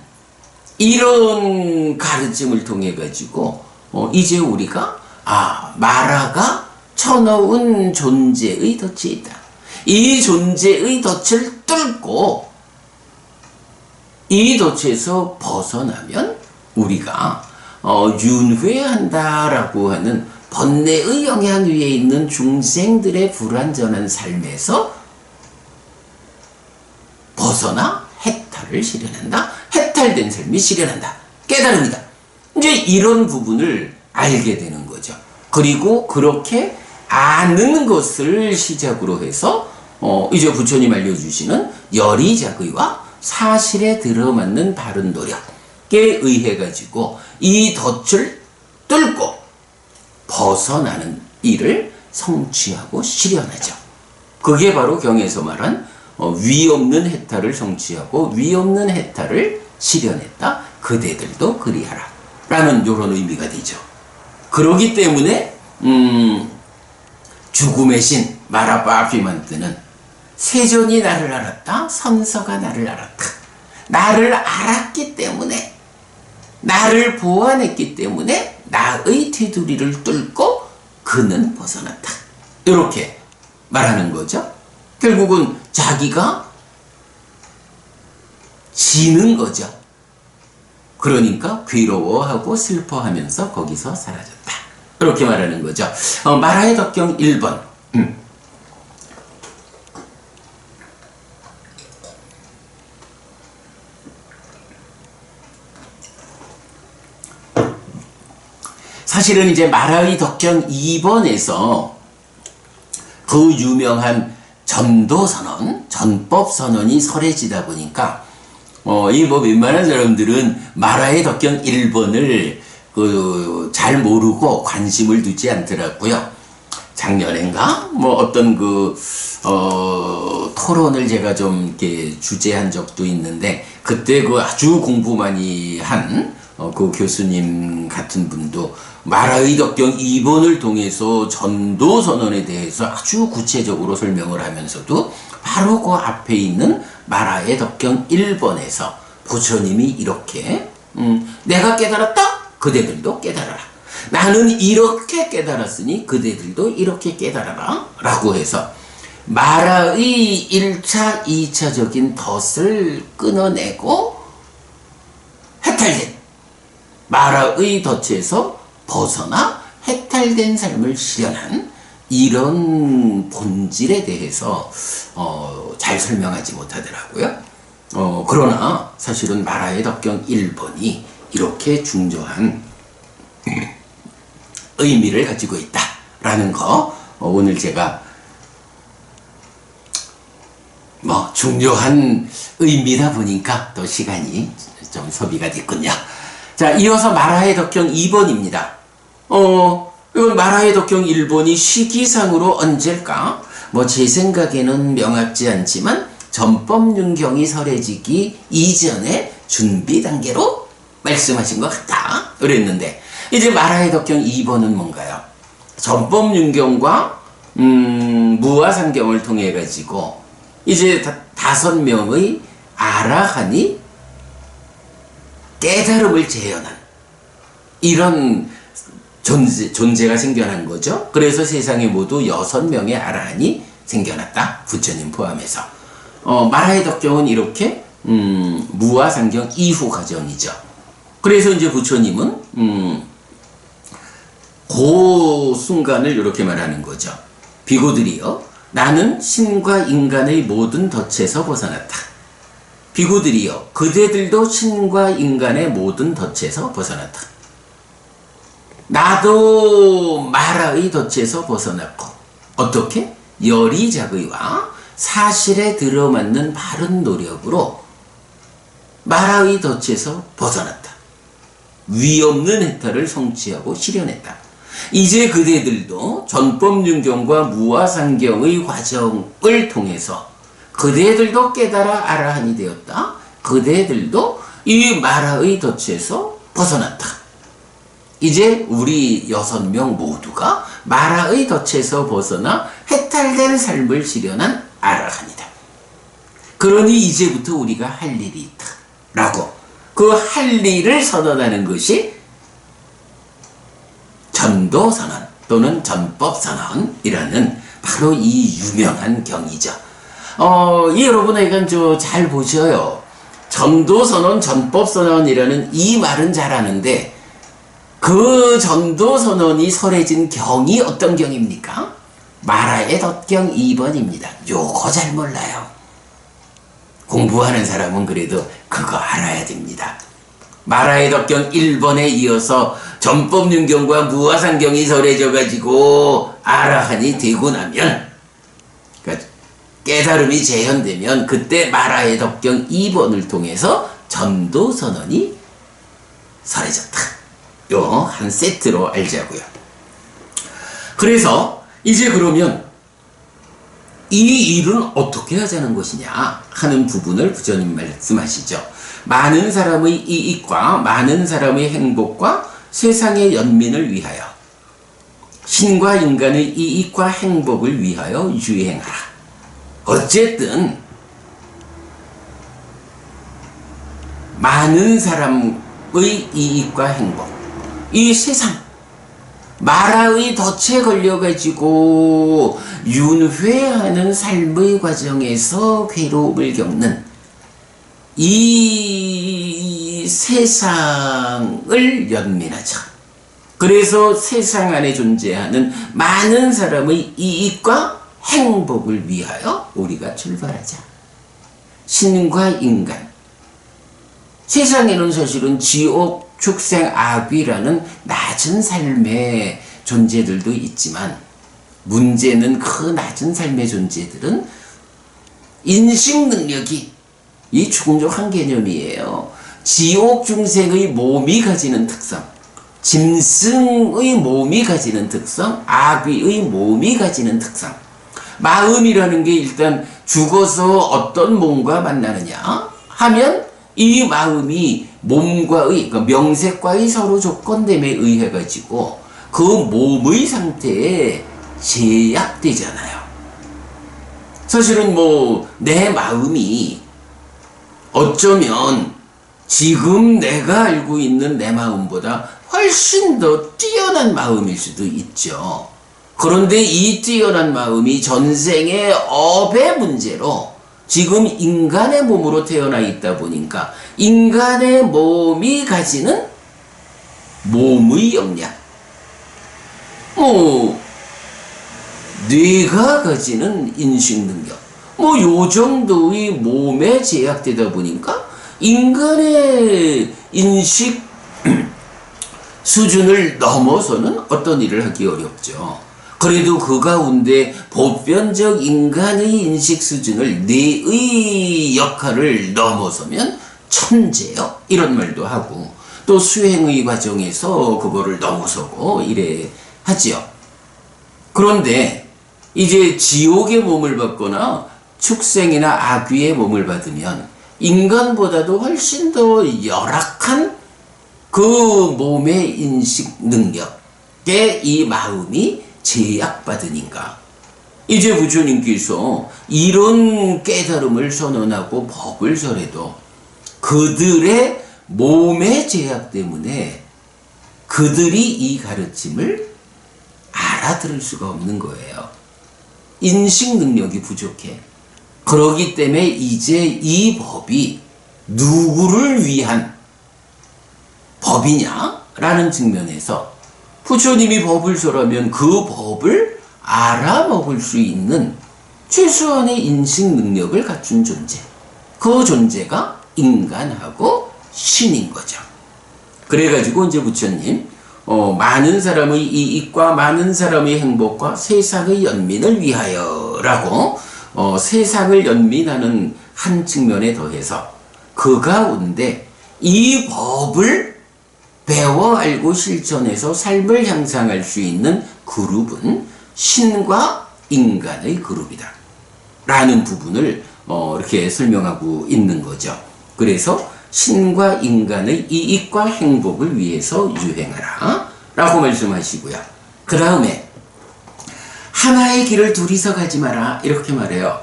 이런 가르침을 통해 가지고 이제 우리가 마라가 쳐놓은 존재의 덫이 있다. 이 존재의 덫을 뚫고 이 덫에서 벗어나면 우리가 윤회한다라고 하는 번뇌의 영향 위에 있는 중생들의 불완전한 삶에서 벗어나 해탈을 실현한다. 해탈된 삶이 실현한다. 깨달음이다. 이제 이런 부분을 알게 되는 거죠. 그리고 그렇게 아는 것을 시작으로 해서 이제 부처님 알려주시는 열의작의와 사실에 들어맞는 바른 노력에 의해 가지고 이 덫을 뚫고 벗어나는 일을 성취하고 실현하죠. 그게 바로 경에서 말한 위 없는 해탈을 성취하고 위 없는 해탈을 실현했다. 그대들도 그리하라 라는 이런 의미가 되죠. 그러기 때문에 죽음의 신 마라바피만뜨는 세존이 나를 알았다. 선서가 나를 알았다. 나를 알았기 때문에, 나를 보완했기 때문에 나의 테두리를 뚫고 그는 벗어났다. 이렇게 말하는 거죠. 결국은 자기가 지는 거죠. 그러니까 괴로워하고 슬퍼하면서 거기서 사라졌다. 이렇게 말하는 거죠. 마라의 덕경 1번. 사실은 이제 마라의 덕경 2번에서 그 유명한 전도선언, 전법선언이 설해지다 보니까 이 뭐 웬만한 사람들은 마라의 덕경 1번을 잘 모르고 관심을 두지 않더라고요. 작년엔가 뭐 어떤 토론을 제가 좀 이렇게 주재한 적도 있는데, 그때 아주 공부 많이 한 그 교수님 같은 분도 마라의 덕경 2번을 통해서 전도 선언에 대해서 아주 구체적으로 설명을 하면서도 바로 그 앞에 있는 마라의 덕경 1번에서 부처님이 이렇게 내가 깨달았다? 그대들도 깨달아라. 나는 이렇게 깨달았으니 그대들도 이렇게 깨달아라 라고 해서 마라의 1차, 2차적인 덫을 끊어내고 해탈된, 마라의 덫에서 벗어나 해탈된 삶을 실현한 이런 본질에 대해서 잘 설명하지 못하더라고요. 그러나 사실은 마라의 덕경 1번이 이렇게 중요한 의미를 가지고 있다라는 거, 오늘 제가 중요한 의미다 보니까 또 시간이 좀 소비가 됐군요. 자, 이어서 마라의 덕경 2번입니다. 이건 마라의 덕경 1번이 시기상으로 언제일까? 제 생각에는 명확지 않지만 전법륜경이 설해지기 이전의 준비 단계로 말씀하신 것 같다 그랬는데, 이제 마라의 덕경 2번은 뭔가요? 전법륜경과 무아상경을 통해 가지고 이제 5명의 아라한이 깨달음을 재현한 이런 존재가 생겨난 거죠. 그래서 세상에 모두 6명의 아라한이 생겨났다. 부처님 포함해서. 마라의 덕경은 이렇게 무아상경 이후 과정이죠. 그래서 이제 부처님은 그 순간을 이렇게 말하는 거죠. 비구들이여, 나는 신과 인간의 모든 덫에서 벗어났다. 비구들이여, 그대들도 신과 인간의 모든 덫에서 벗어났다. 나도 마라의 덫에서 벗어났고, 어떻게? 열의작의와 사실에 들어맞는 바른 노력으로 마라의 덫에서 벗어났다. 위없는 해탈을 성취하고 실현했다. 이제 그대들도 전법륜경과 무아상경의 과정을 통해서 그대들도 깨달아 아라한이 되었다. 그대들도 이 마라의 덫에서 벗어났다. 이제 우리 6명 모두가 마라의 덫에서 벗어나 해탈된 삶을 실현한 아라한이다. 그러니 이제부터 우리가 할 일이 있다 라고, 그 할 일을 선언하는 것이 전도선언 또는 전법선언이라는 바로 이 유명한 경이죠. 여러분에게 잘 보셔요. 전도선언, 전법선언이라는 이 말은 잘 아는데, 그 전도선언이 설해진 경이 어떤 경입니까? 마라의 덕경 2번입니다. 요거 잘 몰라요. 공부하는 사람은 그래도 그거 알아야 됩니다. 마라의 덕경 1번에 이어서 전법륜경과 무아상경이 설해져 가지고 아라한이 되고 나면, 그러니까 깨달음이 재현되면 그때 마라의 덕경 2번을 통해서 전도선언이 설해졌다. 요 한 세트로 알자고요. 그래서 이제 그러면 이 일은 어떻게 하자는 것이냐 하는 부분을 부처님 말씀하시죠. 많은 사람의 이익과 많은 사람의 행복과 세상의 연민을 위하여, 신과 인간의 이익과 행복을 위하여 유행하라. 어쨌든 많은 사람의 이익과 행복, 이 세상 마라의 덫에 걸려가지고 윤회하는 삶의 과정에서 괴로움을 겪는 이 세상을 연민하자. 그래서 세상 안에 존재하는 많은 사람의 이익과 행복을 위하여 우리가 출발하자. 신과 인간, 세상에는 사실은 지옥, 축생, 악귀라는 낮은 삶의 존재들도 있지만, 문제는 그 낮은 삶의 존재들은 인식 능력이 이 충족한 개념이에요. 지옥 중생의 몸이 가지는 특성, 짐승의 몸이 가지는 특성, 아귀의 몸이 가지는 특성. 마음이라는 게 일단 죽어서 어떤 몸과 만나느냐 하면 이 마음이 몸과의, 그러니까 명색과의 서로 조건됨에 의해 가지고 그 몸의 상태에 제약되잖아요. 사실은 내 마음이 어쩌면 지금 내가 알고 있는 내 마음보다 훨씬 더 뛰어난 마음일 수도 있죠. 그런데 이 뛰어난 마음이 전생의 업의 문제로 지금 인간의 몸으로 태어나 있다 보니까 인간의 몸이 가지는 몸의 역량, 뇌가 가지는 인식 능력, 요 정도의 몸에 제약되다 보니까 인간의 인식 수준을 넘어서는 어떤 일을 하기 어렵죠. 그래도 그 가운데 보편적 인간의 인식 수준을 뇌의 역할을 넘어서면 천재요, 이런 말도 하고, 또 수행의 과정에서 그거를 넘어서고 이래 하지요. 그런데 이제 지옥의 몸을 받거나 축생이나 아귀의 몸을 받으면 인간보다도 훨씬 더 열악한 그 몸의 인식 능력에 이 마음이 제약받으니까 이제 부처님께서 이런 깨달음을 선언하고 법을 설해도 그들의 몸의 제약 때문에 그들이 이 가르침을 알아들을 수가 없는 거예요. 인식 능력이 부족해. 그러기 때문에 이제 이 법이 누구를 위한 법이냐라는 측면에서 부처님이 법을 설하면 그 법을 알아먹을 수 있는 최소한의 인식 능력을 갖춘 존재, 그 존재가 인간하고 신인 거죠. 그래가지고 이제 부처님 많은 사람의 이익과 많은 사람의 행복과 세상의 연민을 위하여라고 세상을 연민하는 한 측면에 더해서 그 가운데 이 법을 배워 알고 실천해서 삶을 향상할 수 있는 그룹은 신과 인간의 그룹이다 라는 부분을 이렇게 설명하고 있는 거죠. 그래서 신과 인간의 이익과 행복을 위해서 유행하라 라고 말씀하시고요. 그 다음에 하나의 길을 둘이서 가지 마라 이렇게 말해요.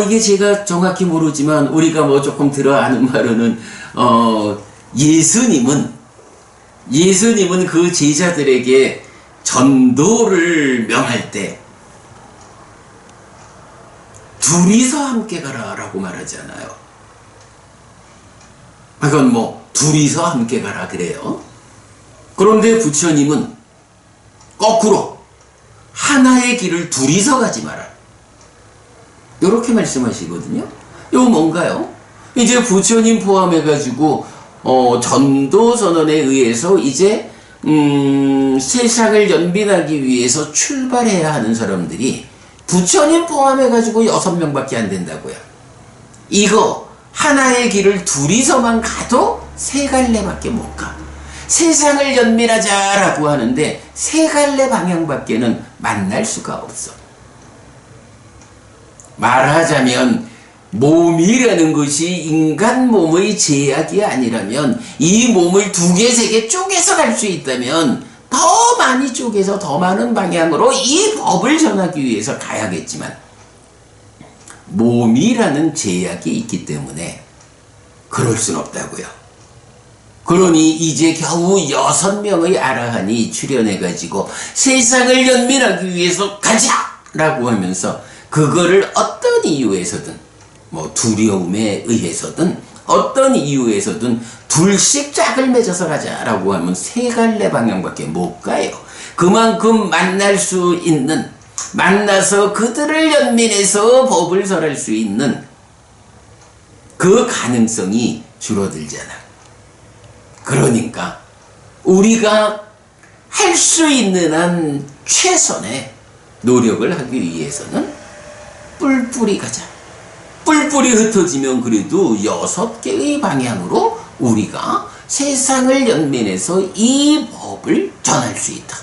이게 제가 정확히 모르지만 우리가 조금 들어 아는 말로는 예수님은 그 제자들에게 전도를 명할 때 둘이서 함께 가라 라고 말하잖아요. 그건 둘이서 함께 가라 그래요. 그런데 부처님은 거꾸로 하나의 길을 둘이서 가지 마라 이렇게 말씀하시거든요. 이거 뭔가요? 이제 부처님 포함해가지고 전도 선언에 의해서 이제 세상을 연민하기 위해서 출발해야 하는 사람들이 부처님 포함해가지고 6명밖에 안 된다고요. 이거 하나의 길을 둘이서만 가도 3갈래밖에 못 가. 세상을 연민하자라고 하는데 3갈래 방향밖에는 만날 수가 없어. 말하자면 몸이라는 것이 인간 몸의 제약이 아니라면 이 몸을 2개, 3개 쪼개서 갈 수 있다면 더 많이 쪼개서 더 많은 방향으로 이 법을 전하기 위해서 가야겠지만 몸이라는 제약이 있기 때문에 그럴 순 없다고요. 그러니 이제 겨우 6명의 아라한이 출현해가지고 세상을 연민하기 위해서 가자라고 하면서 그거를 어떤 이유에서든 두려움에 의해서든 어떤 이유에서든 둘씩 짝을 맺어서 가자라고 하면 3갈래 방향밖에 못 가요. 그만큼 만날 수 있는, 만나서 그들을 연민해서 법을 설할 수 있는 그 가능성이 줄어들잖아. 그러니까 우리가 할 수 있는 한 최선의 노력을 하기 위해서는 뿔뿔이 가자. 뿔뿔이 뿔뿔이 흩어지면 그래도 6개의 방향으로 우리가 세상을 연민해서 이 법을 전할 수 있다.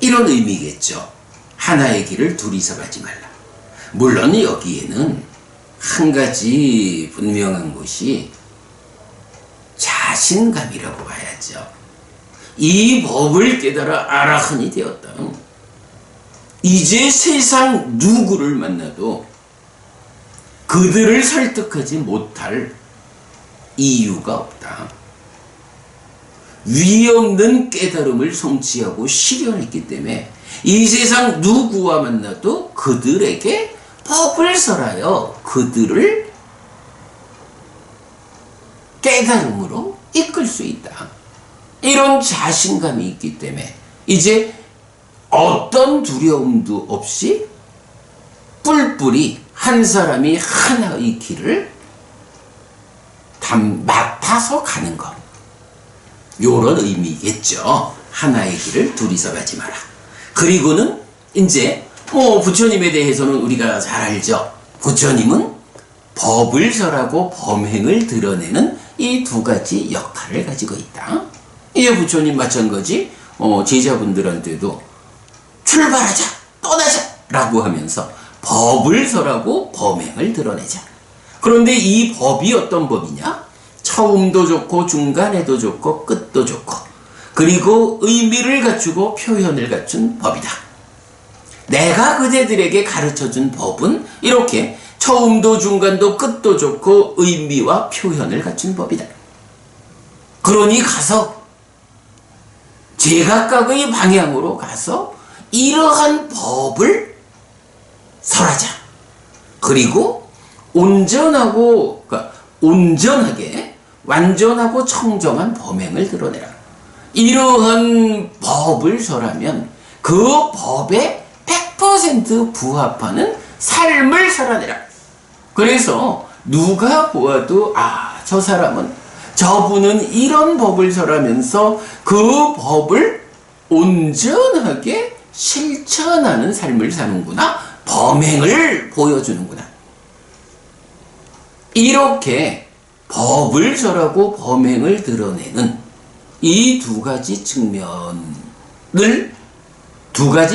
이런 의미겠죠. 하나의 길을 둘이서 가지 말라. 물론 여기에는 한 가지 분명한 것이 자신감이라고 봐야죠. 이 법을 깨달아 아라한이 되었다. 이제 세상 누구를 만나도 그들을 설득하지 못할 이유가 없다. 위없는 깨달음을 성취하고 실현했기 때문에 이 세상 누구와 만나도 그들에게 법을 설하여 그들을 깨달음으로 이끌 수 있다. 이런 자신감이 있기 때문에 이제 어떤 두려움도 없이 뿔뿔이 한 사람이 하나의 길을 맡아서 가는 것. 요런 의미겠죠. 하나의 길을 둘이서 가지 마라. 그리고는 이제 부처님에 대해서는 우리가 잘 알죠. 부처님은 법을 설하고 범행을 드러내는 이 두 가지 역할을 가지고 있다. 이제 부처님 마찬가지 제자분들한테도 출발하자, 떠나자 라고 하면서 법을 설하고 범행을 드러내자. 그런데 이 법이 어떤 법이냐? 처음도 좋고 중간에도 좋고 끝도 좋고 그리고 의미를 갖추고 표현을 갖춘 법이다. 내가 그대들에게 가르쳐준 법은 이렇게 처음도 중간도 끝도 좋고 의미와 표현을 갖춘 법이다. 그러니 가서 제각각의 방향으로 가서 이러한 법을 설하자. 그리고 온전하게 완전하고 청정한 범행을 드러내라. 이러한 법을 설하면 그 법에 100% 부합하는 삶을 살아내라. 그래서 누가 보아도 저 사람은 저분은 이런 법을 설하면서 그 법을 온전하게 실천하는 삶을 사는구나. 범행을 보여주는구나. 이렇게 법을 설하고 범행을 드러내는 이 두 가지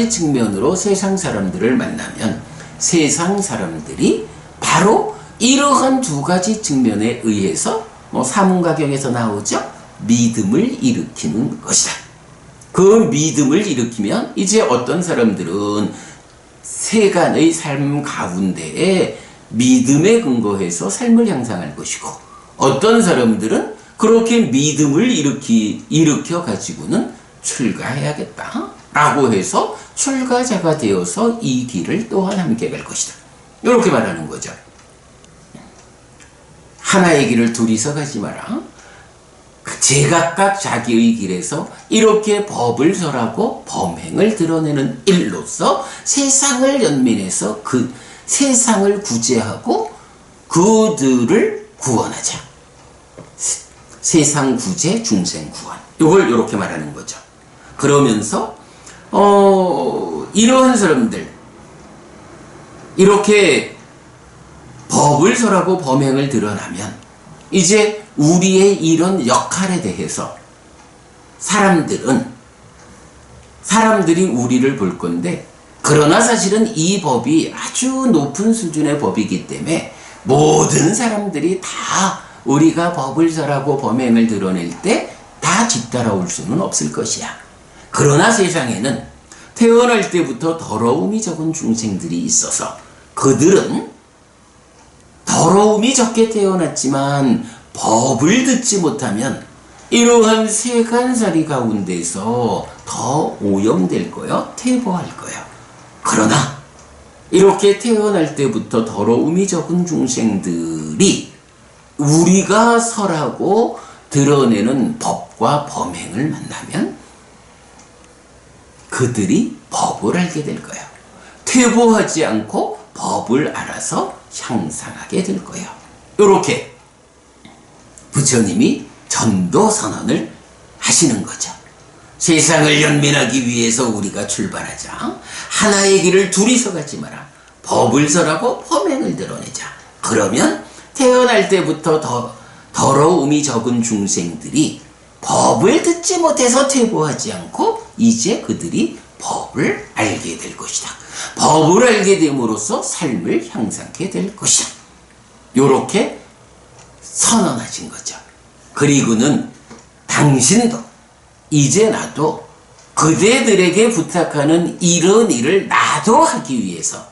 측면으로 세상 사람들을 만나면 세상 사람들이 바로 이러한 두 가지 측면에 의해서 사문가경에서 나오죠. 믿음을 일으키는 것이다. 그 믿음을 일으키면 이제 어떤 사람들은 세간의 삶 가운데에 믿음에 근거해서 삶을 향상할 것이고 어떤 사람들은 그렇게 믿음을 일으켜 가지고는 출가해야겠다 라고 해서 출가자가 되어서 이 길을 또한 함께 갈 것이다. 이렇게 말하는 거죠. 하나의 길을 둘이서 가지 마라. 제각각 자기의 길에서 이렇게 법을 설하고 범행을 드러내는 일로서 세상을 연민해서 그 세상을 구제하고 그들을 구원하자. 세상 구제, 중생 구원. 이걸 이렇게 말하는 거죠. 그러면서 이러한 사람들 이렇게 법을 설하고 범행을 드러나면 이제 우리의 이런 역할에 대해서 사람들이 우리를 볼 건데 그러나 사실은 이 법이 아주 높은 수준의 법이기 때문에 모든 사람들이 다 우리가 법을 설하고 범행을 드러낼 때 다 뒤따라올 수는 없을 것이야. 그러나 세상에는 태어날 때부터 더러움이 적은 중생들이 있어서 그들은 더러움이 적게 태어났지만 법을 듣지 못하면 이러한 세간살이 가운데서 더 오염될 거요, 퇴보할 거요. 그러나 이렇게 태어날 때부터 더러움이 적은 중생들이 우리가 설하고 드러내는 법과 범행을 만나면 그들이 법을 알게 될 거예요. 퇴보하지 않고 법을 알아서 향상하게 될 거예요. 이렇게 부처님이 전도 선언을 하시는 거죠. 세상을 연민하기 위해서 우리가 출발하자. 하나의 길을 둘이서 가지 마라. 법을 설하고 범행을 드러내자. 그러면 태어날 때부터 더러움이 적은 중생들이 법을 듣지 못해서 퇴보하지 않고 이제 그들이 법을 알게 될 것이다. 법을 알게 됨으로써 삶을 향상하게 될 것이다. 요렇게 선언하신 거죠. 그리고는 당신도 이제 나도 그대들에게 부탁하는 이런 일을 나도 하기 위해서,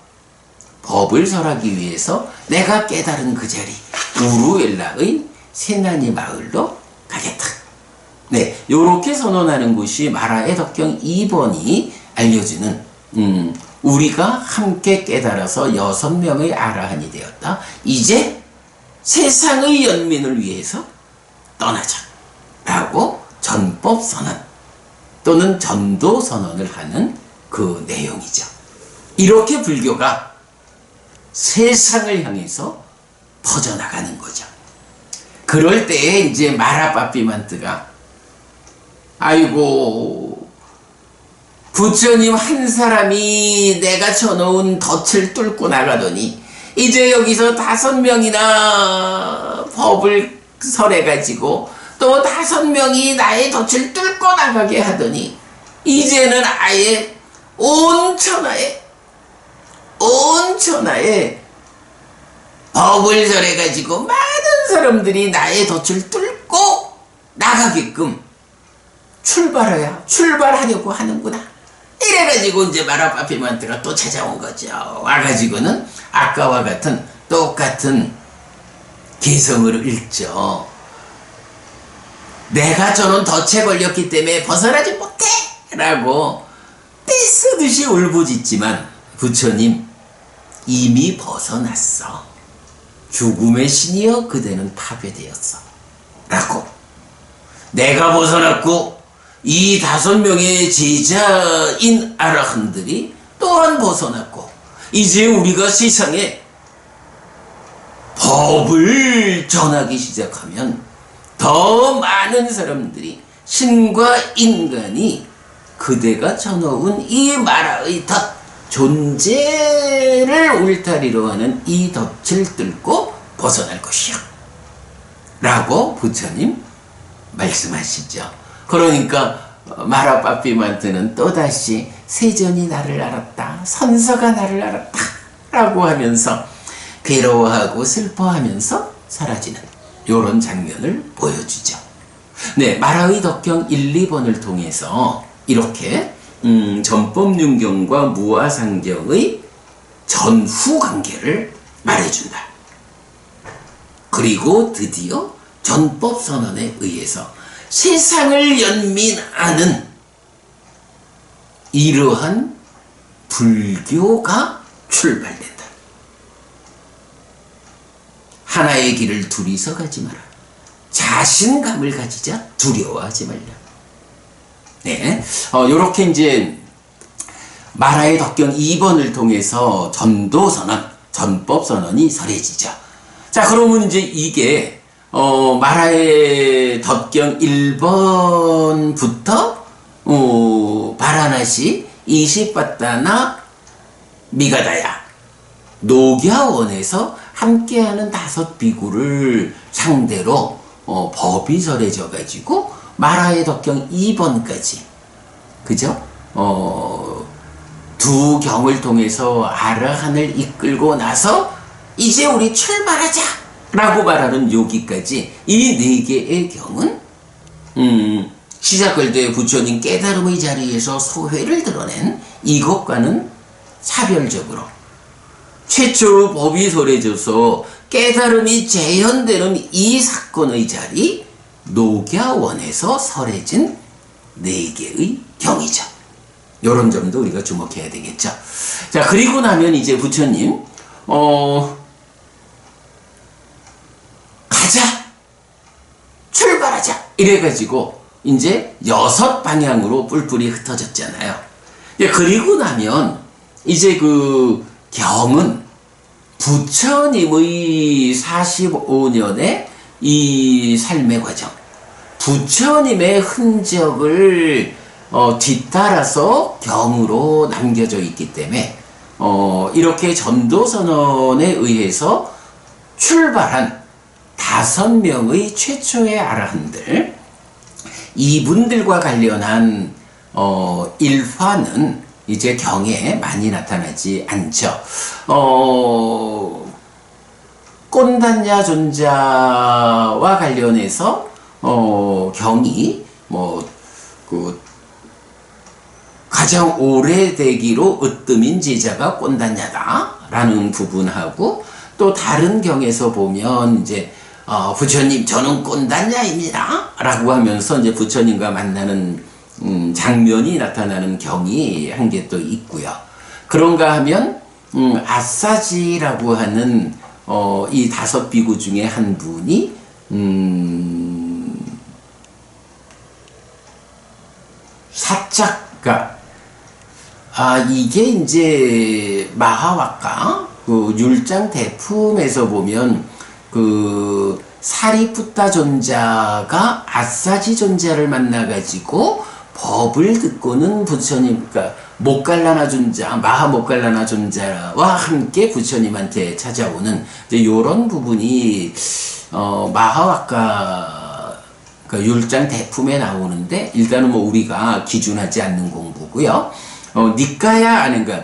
법을 설하기 위해서 내가 깨달은 그 자리 우루엘라의 세나니 마을로 가겠다. 네, 요렇게 선언하는 것이 마라의 덕경 2번이 알려주는 우리가 함께 깨달아서 6명의 아라한이 되었다. 이제 세상의 연민을 위해서 떠나자 라고 전법 선언 또는 전도 선언을 하는 그 내용이죠. 이렇게 불교가 세상을 향해서 퍼져나가는 거죠. 그럴 때에 이제 마라빠삐만뜨가 아이고, 부처님 한 사람이 내가 쳐놓은 덫을 뚫고 나가더니 이제 여기서 5명이나 법을 설해가지고 또 5명이 나의 덫을 뚫고 나가게 하더니 이제는 아예 온 천하에 법을 설해가지고 많은 사람들이 나의 덫을 뚫고 나가게끔 출발하려고 하는구나. 이래가지고 이제 마라빠피만트가 또 찾아온 거죠. 와가지고는 아까와 같은 똑같은 개성을 읽죠. 내가 저는 덫에 걸렸기 때문에 벗어나지 못해! 라고 떼쓰듯이 울부짖지만 부처님 이미 벗어났어. 죽음의 신이여 그대는 파괴되었어. 라고 내가 벗어났고 이 5명의 제자인 아라한들이 또한 벗어났고 이제 우리가 세상에 법을 전하기 시작하면 더 많은 사람들이 신과 인간이 그대가 쳐놓은 이 마라의 덫 존재를 울타리로 하는 이 덫을 뚫고 벗어날 것이요 라고 부처님 말씀하시죠. 그러니까 마라빠삐만트는 또다시 세존이 나를 알았다, 선서가 나를 알았다 라고 하면서 괴로워하고 슬퍼하면서 사라지는 이런 장면을 보여주죠. 네, 마라의 덕경 1, 2번을 통해서 이렇게 전법륜경과 무아상경의 전후 관계를 말해준다. 그리고 드디어 전법선언에 의해서 세상을 연민하는 이러한 불교가 출발된다. 하나의 길을 둘이서 가지 마라. 자신감을 가지자. 두려워하지 말라. 네, 요렇게 이제 마라의 덕경 2번을 통해서 전도선언, 전법선언이 설해지죠. 자, 그러면 이제 이게 마라의 덕경 1번부터 바라나시 이시빠따나 미가다야 녹야원에서 함께하는 5 비구를 상대로 법이 설해져 가지고 마라의 덕경 2번까지 그죠? 두 경을 통해서 아라한을 이끌고 나서 이제 우리 출발하자 라고 말하는 여기까지 이 4개의 경은 시작할 때 부처님 깨달음의 자리에서 소회를 드러낸 이것과는 사별적으로 최초로 법이 설해져서 깨달음이 재현되는 이 사건의 자리 녹야원에서 설해진 4개의 경이죠. 이런 점도 우리가 주목해야 되겠죠. 자, 그리고 나면 이제 부처님 가자! 출발하자! 이래가지고 이제 6 방향으로 뿔뿔이 흩어졌잖아요. 그리고 나면 이제 그 경은 부처님의 45년의 이 삶의 과정, 부처님의 흔적을 뒤따라서 경으로 남겨져 있기 때문에 이렇게 전도선언에 의해서 출발한 5명의 최초의 아라한들, 이분들과 관련한 일화는 이제 경에 많이 나타나지 않죠. 꼰단냐 존자와 관련해서 경이 가장 오래되기로 으뜸인 제자가 꼰단냐다라는 부분하고, 또 다른 경에서 보면 이제 부처님 저는 꼰단냐입니다 라고 하면서 이제 부처님과 만나는 장면이 나타나는 경이 한 개 또 있고요. 그런가 하면 아싸지라고 하는 이 5비구 중에 한 분이 사작가, 이게 이제 마하와카 그 율장 대품에서 보면 그 사리푸타 존자가 아싸지 존자를 만나가지고 법을 듣고는 부처님, 그러니까 모갈라나 존자, 마하 모갈라나 존자와 함께 부처님한테 찾아오는 이런 부분이 마하와카 그 율장 대품에 나오는데, 일단은 뭐 우리가 기준하지 않는 공부고요. 니까야 아닌가,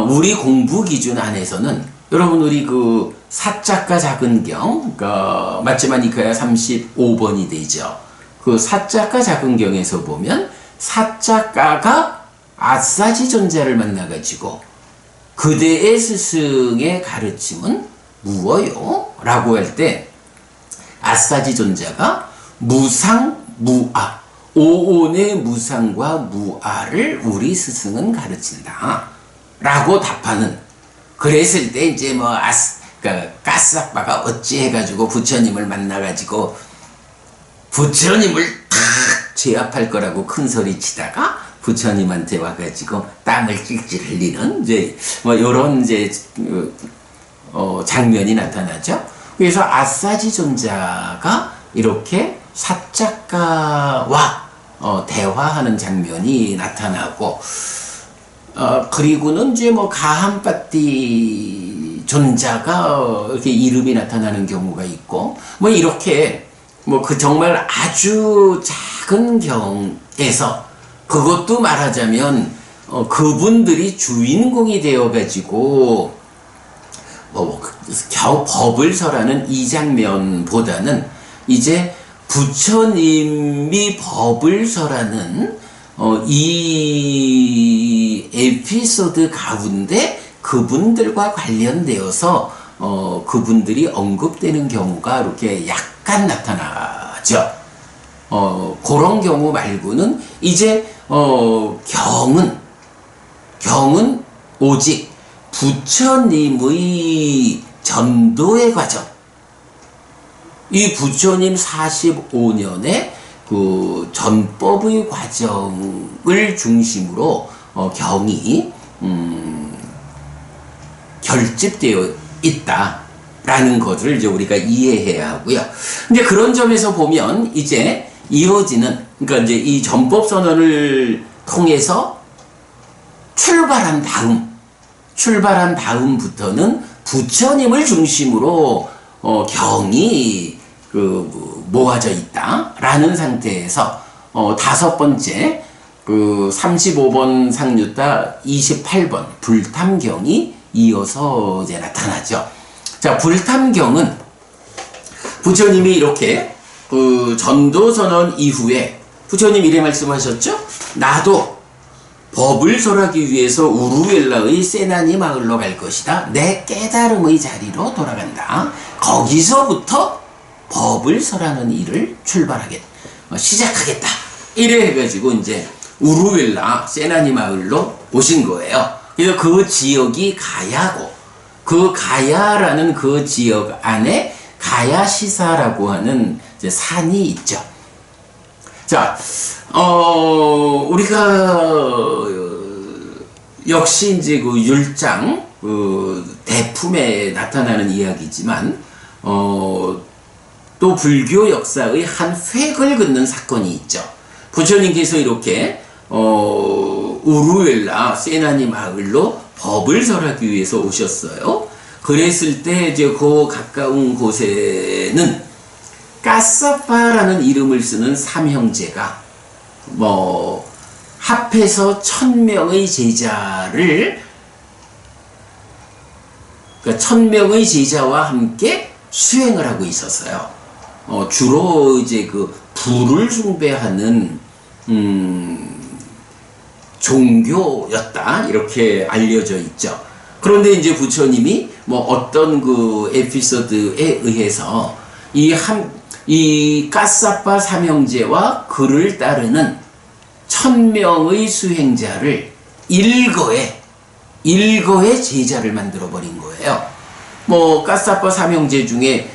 우리 공부 기준 안에서는 여러분 우리 그 사자가 작은 경, 그러니까 맞지만 니까야 35번이 되죠. 그 사자가 작은 경에서 보면 사자가가 아싸지 존자를 만나가지고 그대의 스승의 가르침은 무엇요? 라고 할 때 아싸지 존자가 무상 무아, 오온의 무상과 무아를 우리 스승은 가르친다 라고 답하는, 그랬을 때 이제 뭐 그러니까 까싹바가 어찌 해가지고 부처님을 만나가지고 부처님을 탁 제압할 거라고 큰 소리 치다가 부처님한테 와가지고 땀을 찔찔 흘리는 이제 뭐 요런 이제 장면이 나타나죠. 그래서 아싸지 존자가 이렇게 사작가와 대화하는 장면이 나타나고, 그리고는 이제 뭐 가함빠띠 존자가 이렇게 이름이 나타나는 경우가 있고, 뭐 이렇게 뭐 그 정말 아주 작은 경에서, 그것도 말하자면 그분들이 주인공이 되어가지고 법을 설하는 이 장면보다는 이제 부처님이 법을 설하는 이 에피소드 가운데 그분들과 관련되어서 그분들이 언급되는 경우가 이렇게 약간 나타나죠. 그런 경우 말고는 이제 경은 오직 부처님의 전도의 과정, 이 부처님 45년의 그 전법의 과정을 중심으로 경이 결집되어 있다라는 것을 이제 우리가 이해해야 하고요. 근데 그런 점에서 보면 이제 이어지는, 그러니까 이제 이 전법 선언을 통해서 출발한 다음부터는 부처님을 중심으로 경이 모아져 있다라는 상태에서 5번째 그 35번 상류타 28번 불탐경이 이어서 이제 나타나죠. 자, 불탐경은 부처님이 이렇게 그 전도선언 이후에 부처님 이래 말씀하셨죠. 나도 법을 설하기 위해서 우루엘라의 세나니 마을로 갈 것이다. 내 깨달음의 자리로 돌아간다. 거기서부터 법을 설하는 일을 시작하겠다. 이래 해가지고 이제 우루엘라 세나니 마을로 오신 거예요. 그래서 그 지역이 가야고, 그 가야라는 그 지역 안에 가야시사라고 하는 이제 산이 있죠. 자, 우리가 역시 이제 그 율장 대품에 나타나는 이야기지만 또 불교 역사의 한 획을 긋는 사건이 있죠. 부처님께서 이렇게 우루엘라 세나니 마을로 법을 설하기 위해서 오셨어요. 그랬을 때 이제 그 가까운 곳에는 까사빠라는 이름을 쓰는 삼형제가 뭐 합해서 1000명의 제자를, 그러니까 1000명의 제자와 함께 수행을 하고 있었어요. 주로 이제 그 불을 숭배하는 종교였다, 이렇게 알려져 있죠. 그런데 이제 부처님이 뭐 어떤 그 에피소드에 의해서 이 까사빠 삼형제와 그를 따르는 1000명의 수행자를 일거에 제자를 만들어 버린 거예요. 뭐 까사빠 삼형제 중에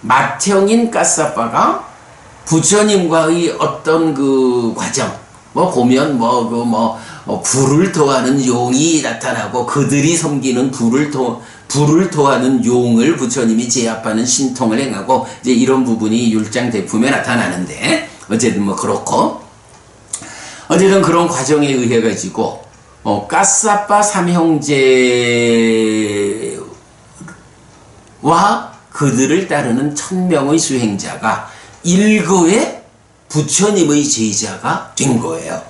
맏형인 까사빠가 부처님과의 어떤 그 과정, 뭐 보면 불을 토하는 용이 나타나고 그들이 섬기는 불을 토하는 용을 부처님이 제압하는 신통을 행하고, 이제 이런 부분이 율장대품에 나타나는데, 어쨌든 뭐 그렇고, 어쨌든 그런 과정에 의해 가지고 까사빠 삼형제와 그들을 따르는 1000명의 수행자가 일거에 부처님의 제자가 된 거예요.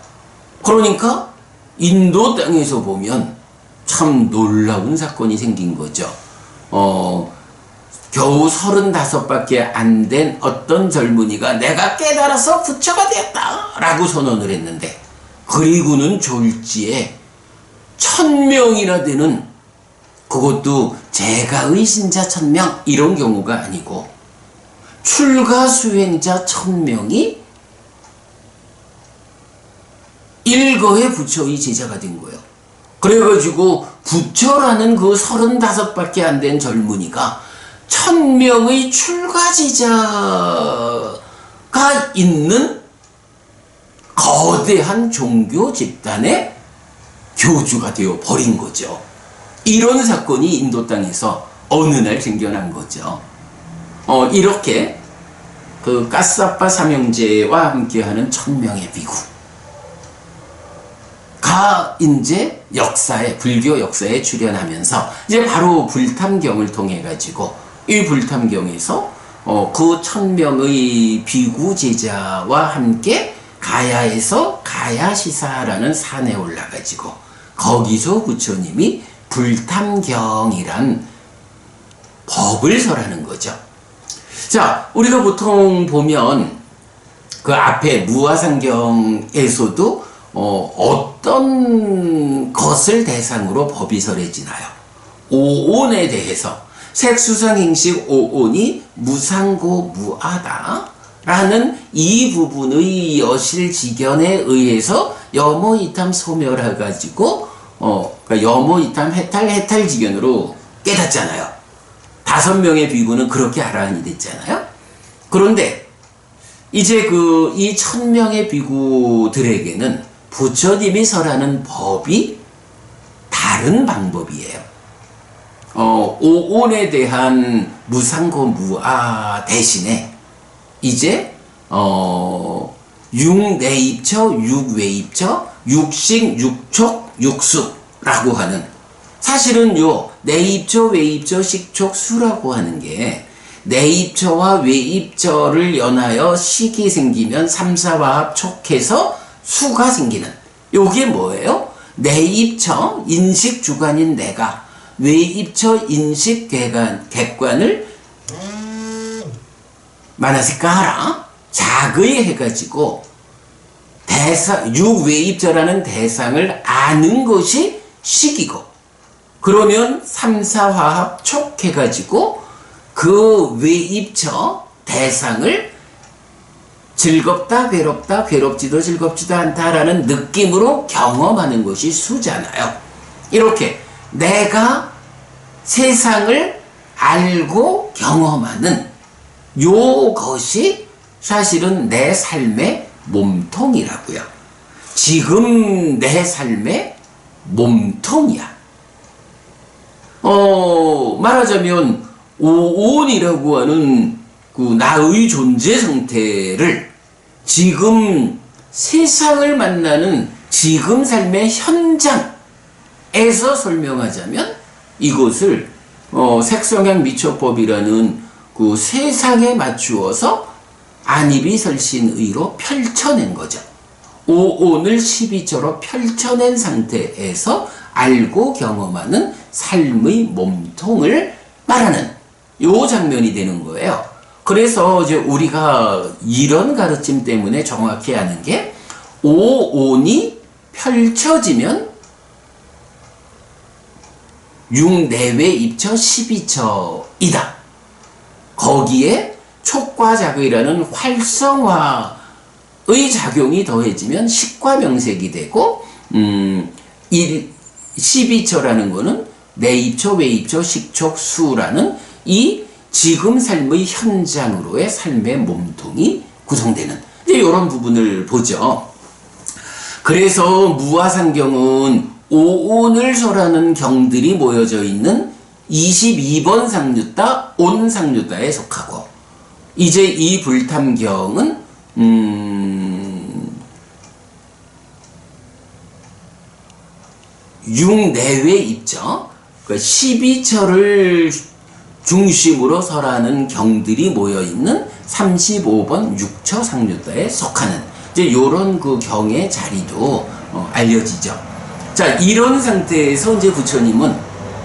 그러니까 인도 땅에서 보면 참 놀라운 사건이 생긴 거죠. 겨우 35밖에 안 된 어떤 젊은이가 내가 깨달아서 부처가 되었다 라고 선언을 했는데, 그리고는 졸지에 1000명이나 되는, 그것도 제가의 신자 1000명 이런 경우가 아니고 출가 수행자 1000명이 일거에 부처의 제자가 된 거예요. 그래가지고 부처라는 그 35밖에 안 된 젊은이가 1000명의 출가 제자가 있는 거대한 종교 집단의 교주가 되어 버린 거죠. 이런 사건이 인도 땅에서 어느 날 생겨난 거죠. 이렇게 그 까사빠 삼형제와 함께하는 1000명의 비구가 이제 불교 역사에 출연하면서 이제 바로 불탐경을 통해 가지고, 이 불탐경에서 그 1000명의 비구 제자와 함께 가야에서 가야시사라는 산에 올라가지고 거기서 부처님이 불탐경이란 법을 설하는 거죠. 자, 우리가 보통 보면 그 앞에 무아상경에서도 어떤 것을 대상으로 법이 설해지나요? 오온에 대해서, 색수상행식 오온이 무상고 무아다 라는 이 부분의 여실지견에 의해서 여모이탐 소멸해가지고 그러니까 여모이탐 해탈지견으로 깨닫잖아요. 5명의 비구는 그렇게 아라한이 됐잖아요. 그런데 이제 이 1000명의 비구들에게는 부처님이 설하는 법이 다른 방법이에요. 오온에 대한 무상고 무아 대신에 이제 육내입처, 육외입처, 육식, 육촉, 육수라고 하는, 사실은 요 내입처, 외입처, 식촉, 수라고 하는 게 내입처와 외입처를 연하여 식이 생기면 삼사화합 촉해서 수가 생기는, 요게 뭐예요? 내입처 인식 주관인 내가, 외입처 인식 객관을 만화색깔아 자그에 해가지고 육외입처라는 대상을 아는 것이 식이고, 그러면 삼사화합 촉해가지고 그 외입처 대상을 즐겁다, 괴롭다, 괴롭지도 즐겁지도 않다라는 느낌으로 경험하는 것이 수잖아요. 이렇게 내가 세상을 알고 경험하는 요것이 사실은 내 삶의 몸통이라고요. 지금 내 삶의 몸통이야. 말하자면 오온이라고 하는 그 나의 존재 상태를 지금 세상을 만나는 지금 삶의 현장, 에서 설명하자면 이것을 색성향 미처법이라는 그 세상에 맞추어서 안입이설신의로 펼쳐낸 거죠. 오온을 12처로 펼쳐낸 상태에서 알고 경험하는 삶의 몸통을 말하는 요 장면이 되는 거예요. 그래서 이제 우리가 이런 가르침 때문에 정확히 아는 게 오온이 펼쳐지면 6내외 입처 12처이다. 거기에 촉과작의라는 활성화의 작용이 더해지면 식과명색이 되고 12처라는 거는 내입처, 외입처, 식촉, 수라는 이 지금 삶의 현장으로의 삶의 몸통이 구성되는 이제 이런 부분을 보죠. 그래서 무화상경은 오온을 설하는 경들이 모여져 있는 22번 상류따 온상류따에 속하고 이제 이 불탐경은 6내외 입처 12처를 중심으로 설하는 경들이 모여있는 35번 6처 상류따에 속하는 이제 요런 그 경의 자리도 알려지죠. 자, 이런 상태에서 이제 부처님은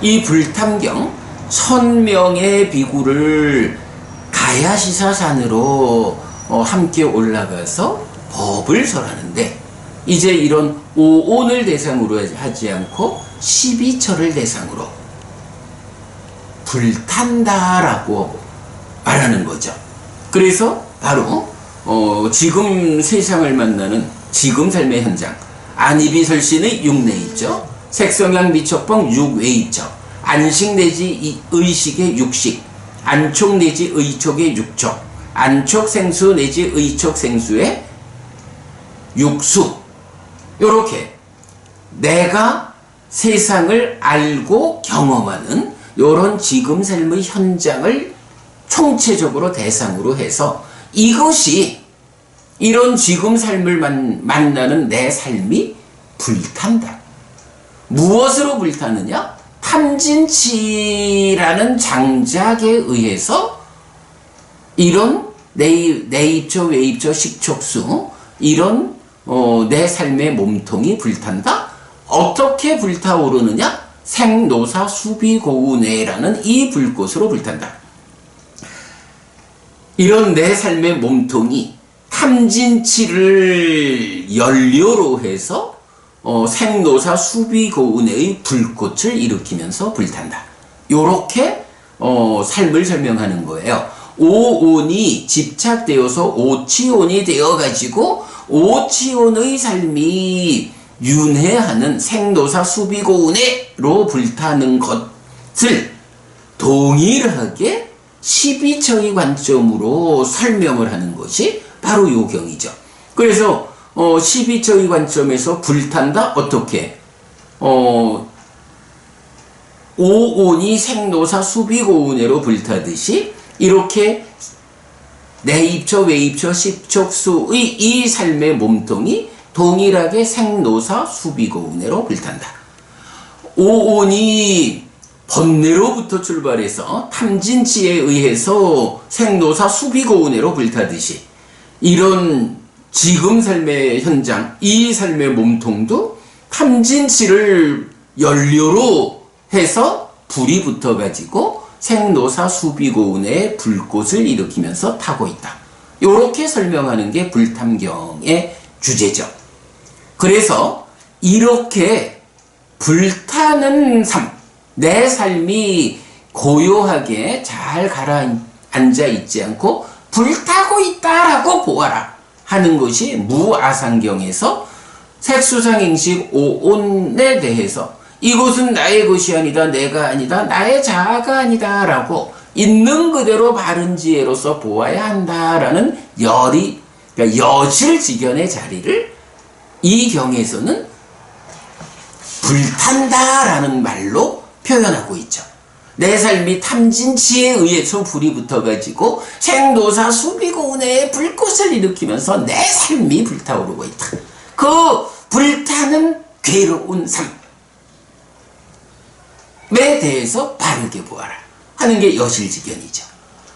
이 불탐경 1000명의 비구를 가야시사산으로 함께 올라가서 법을 설하는데 이제 이런 오온을 대상으로 하지 않고 12처를 대상으로 불탄다라고 말하는 거죠. 그래서 바로 지금 세상을 만나는 지금 삶의 현장 안입이설신의 6내입처 색성향 미척법 6외입처 안식 내지 의식의 육식 안촉 내지 의촉의 육촉 안촉 생수 내지 의촉 생수의 육수 요렇게 내가 세상을 알고 경험하는 요런 지금 삶의 현장을 총체적으로 대상으로 해서 이것이 이런 지금 삶을 만나는 내 삶이 불탄다. 무엇으로 불타느냐? 탐진치라는 장작에 의해서 이런 내입처, 외입처, 식촉수 이런 내 삶의 몸통이 불탄다. 어떻게 불타오르느냐? 생노사 수비고운회라는 이 불꽃으로 불탄다. 이런 내 삶의 몸통이 탐진치를 연료로 해서 생노사 수비고운회의 불꽃을 일으키면서 불탄다. 요렇게 삶을 설명하는 거예요. 오온이 집착되어서 오치온이 되어가지고 오치온의 삶이 윤회하는 생노사 수비고운회로 불타는 것을 동일하게 12처의 관점으로 설명을 하는 것이 바로 요 경이죠. 그래서 12처의 관점에서 불탄다? 어떻게? 오온이 생노사 수비고운회로 불타듯이 이렇게 내입처, 외입처, 식촉수의 이 삶의 몸통이 동일하게 생노사 수비고운회로 불탄다. 오온이 번뇌로부터 출발해서 탐진치에 의해서 생노사 수비고운회로 불타듯이 이런 지금 삶의 현장, 이 삶의 몸통도 탐진치를 연료로 해서 불이 붙어가지고 생노사 수비고운회의 불꽃을 일으키면서 타고 있다. 요렇게 설명하는 게 불탐경의 주제죠. 그래서 이렇게 불타는 삶, 내 삶이 고요하게 잘 가라앉아 있지 않고 불타고 있다라고 보아라 하는 것이 무아상경에서 색수상행식 오온에 대해서 이것은 나의 것이 아니다, 내가 아니다, 나의 자아가 아니다 라고 있는 그대로 바른 지혜로서 보아야 한다라는 그러니까 여실직연의 자리를 이 경에서는 불탄다라는 말로 표현하고 있죠. 내 삶이 탐진치에 의해서 불이 붙어가지고 생노사 수비고운회의 불꽃을 일으키면서 내 삶이 불타오르고 있다. 그 불타는 괴로운 삶, 대해서 바르게 보아라 하는 게 여실직견이죠.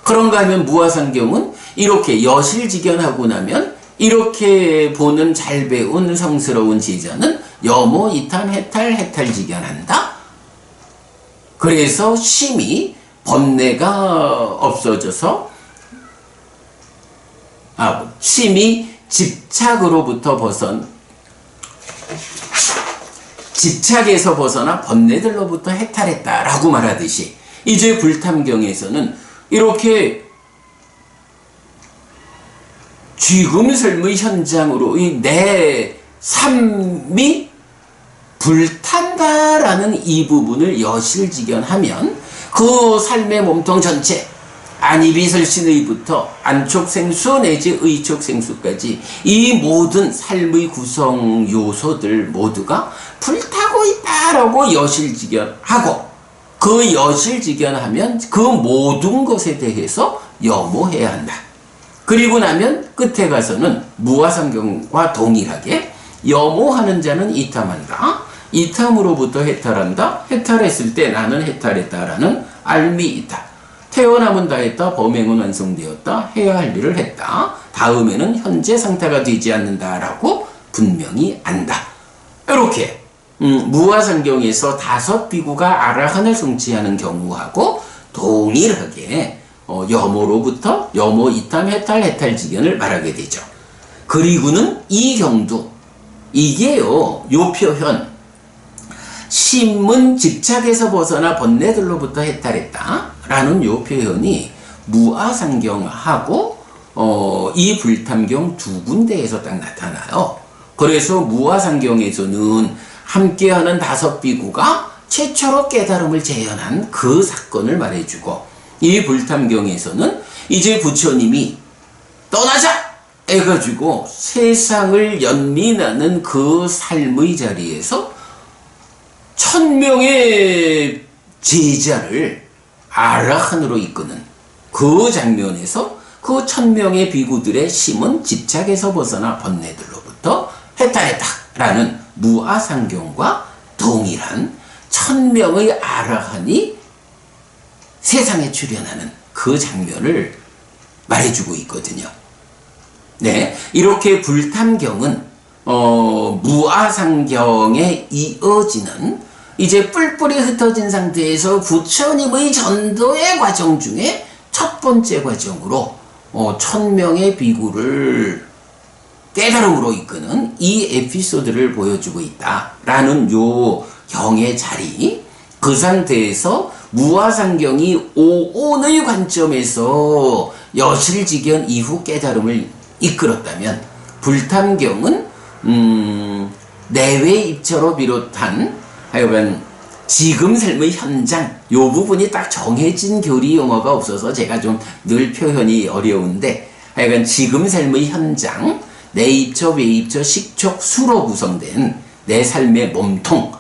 그런가 하면 무아상경은 이렇게 여실직견하고 나면 이렇게 보는 잘 배운 성스러운 제자는 여모, 이탄, 해탈직견한다. 그래서 심이 번뇌가 없어져서 심이 집착에서 벗어나 번뇌들로부터 해탈했다라고 말하듯이 이제 불탐경에서는 이렇게 지금 삶의 현장으로 내 삶이 불탄다라는 이 부분을 여실직견하면 그 삶의 몸통 전체 안이비설신의부터 안촉생수 내지 의촉생수까지 이 모든 삶의 구성 요소들 모두가 불타고 있다라고 여실직견하고 그 여실직견하면 그 모든 것에 대해서 염호해야 한다. 그리고 나면 끝에 가서는 무아상경과 동일하게 염호하는 자는 이탐한다. 이탐으로부터 해탈한다. 해탈했을 때 나는 해탈했다라는 알미 있다. 태어남은 다했다. 범행은 완성되었다. 해야 할 일을 했다. 다음에는 현재 상태가 되지 않는다라고 분명히 안다. 이렇게 무아상경에서 5 비구가 아라한을 성취하는 경우하고 동일하게 염호로부터 염호, 이탐, 해탈직견을 말하게 되죠. 그리고는 이 경도 이게요, 요 표현 심은 집착에서 벗어나 번뇌들로부터 해탈했다 라는 요 표현이 무아상경하고 이 불탐경 두 군데에서 딱 나타나요. 그래서 무아상경에서는 함께하는 5 비구가 최초로 깨달음을 재현한 그 사건을 말해주고 이 불탐경에서는 이제 부처님이 떠나자 해가지고 세상을 연민하는 그 삶의 자리에서 1000명의 제자를 아라한으로 이끄는 그 장면에서 그 1000명의 비구들의 심은 집착에서 벗어나 번뇌들로부터 해탈했다라는 무아상경과 동일한 1000명의 아라한이 세상에 출현하는 그 장면을 말해주고 있거든요. 네, 이렇게 불탐경은 무아상경에 이어지는 이제 뿔뿔이 흩어진 상태에서 부처님의 전도의 과정 중에 첫 번째 과정으로 1000명의 비구를 깨달음으로 이끄는 이 에피소드를 보여주고 있다라는 요 경의 자리, 그 상태에서 무아상경이 오온의 관점에서 여실직견 이후 깨달음을 이끌었다면 불탐경은 내외 입처로 비롯한 하여간 지금 삶의 현장 요 부분이 딱 정해진 교리 용어가 없어서 제가 좀 늘 표현이 어려운데 하여간 지금 삶의 현장 내입처, 외입처, 식촉, 수로 구성된 내 삶의 몸통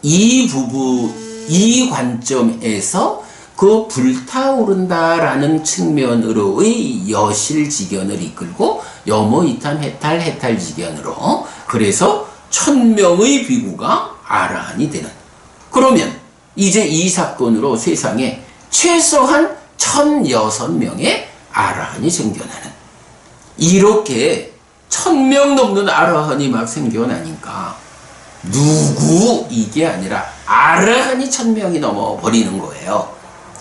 이 부분 이 관점에서 그 불타오른다라는 측면으로의 여실직견을 이끌고 염호, 이탐, 해탈직견으로 그래서 1000명의 비구가 아라한이 되는. 그러면 이제 이 사건으로 세상에 최소한 1006명의 아라한이 생겨나는. 이렇게 1000명 넘는 아라한이 막 생겨나니까 누구 이게 아니라 아라한이 1000명이 넘어버리는 거예요.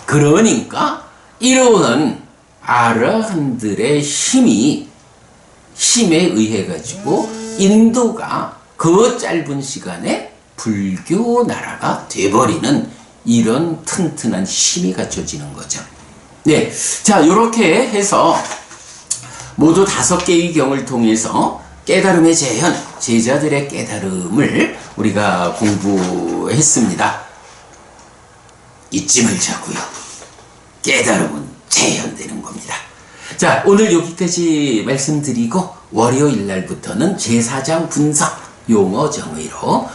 그러니까 이러한 아라한들의 힘에 의해 가지고 인도가 그 짧은 시간에 불교 나라가 돼버리는 이런 튼튼한 힘이 갖춰지는 거죠. 네, 자 이렇게 해서 모두 5개의 경을 통해서 깨달음의 재현, 제자들의 깨달음을 우리가 공부했습니다. 잊지 말자고요. 깨달음은 재현되는 겁니다. 자, 오늘 여기까지 말씀드리고 월요일 날부터는 제4장 분석 용어 정의로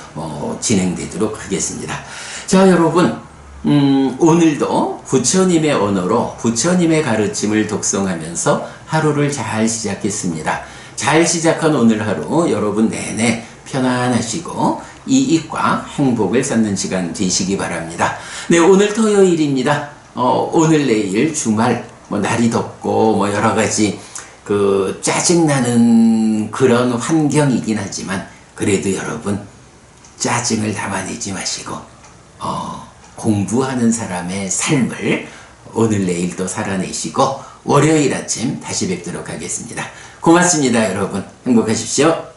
진행되도록 하겠습니다. 자, 여러분 오늘도 부처님의 언어로 부처님의 가르침을 독송하면서 하루를 잘 시작했습니다. 잘 시작한 오늘 하루 여러분 내내 편안하시고 이익과 행복을 쌓는 시간 되시기 바랍니다. 네, 오늘 토요일입니다. 오늘 내일 주말 날이 덥고 여러 가지 짜증나는 그런 환경이긴 하지만 그래도 여러분 짜증을 담아내지 마시고 공부하는 사람의 삶을 오늘 내일 또 살아내시고 월요일 아침 다시 뵙도록 하겠습니다. 고맙습니다, 여러분. 행복하십시오.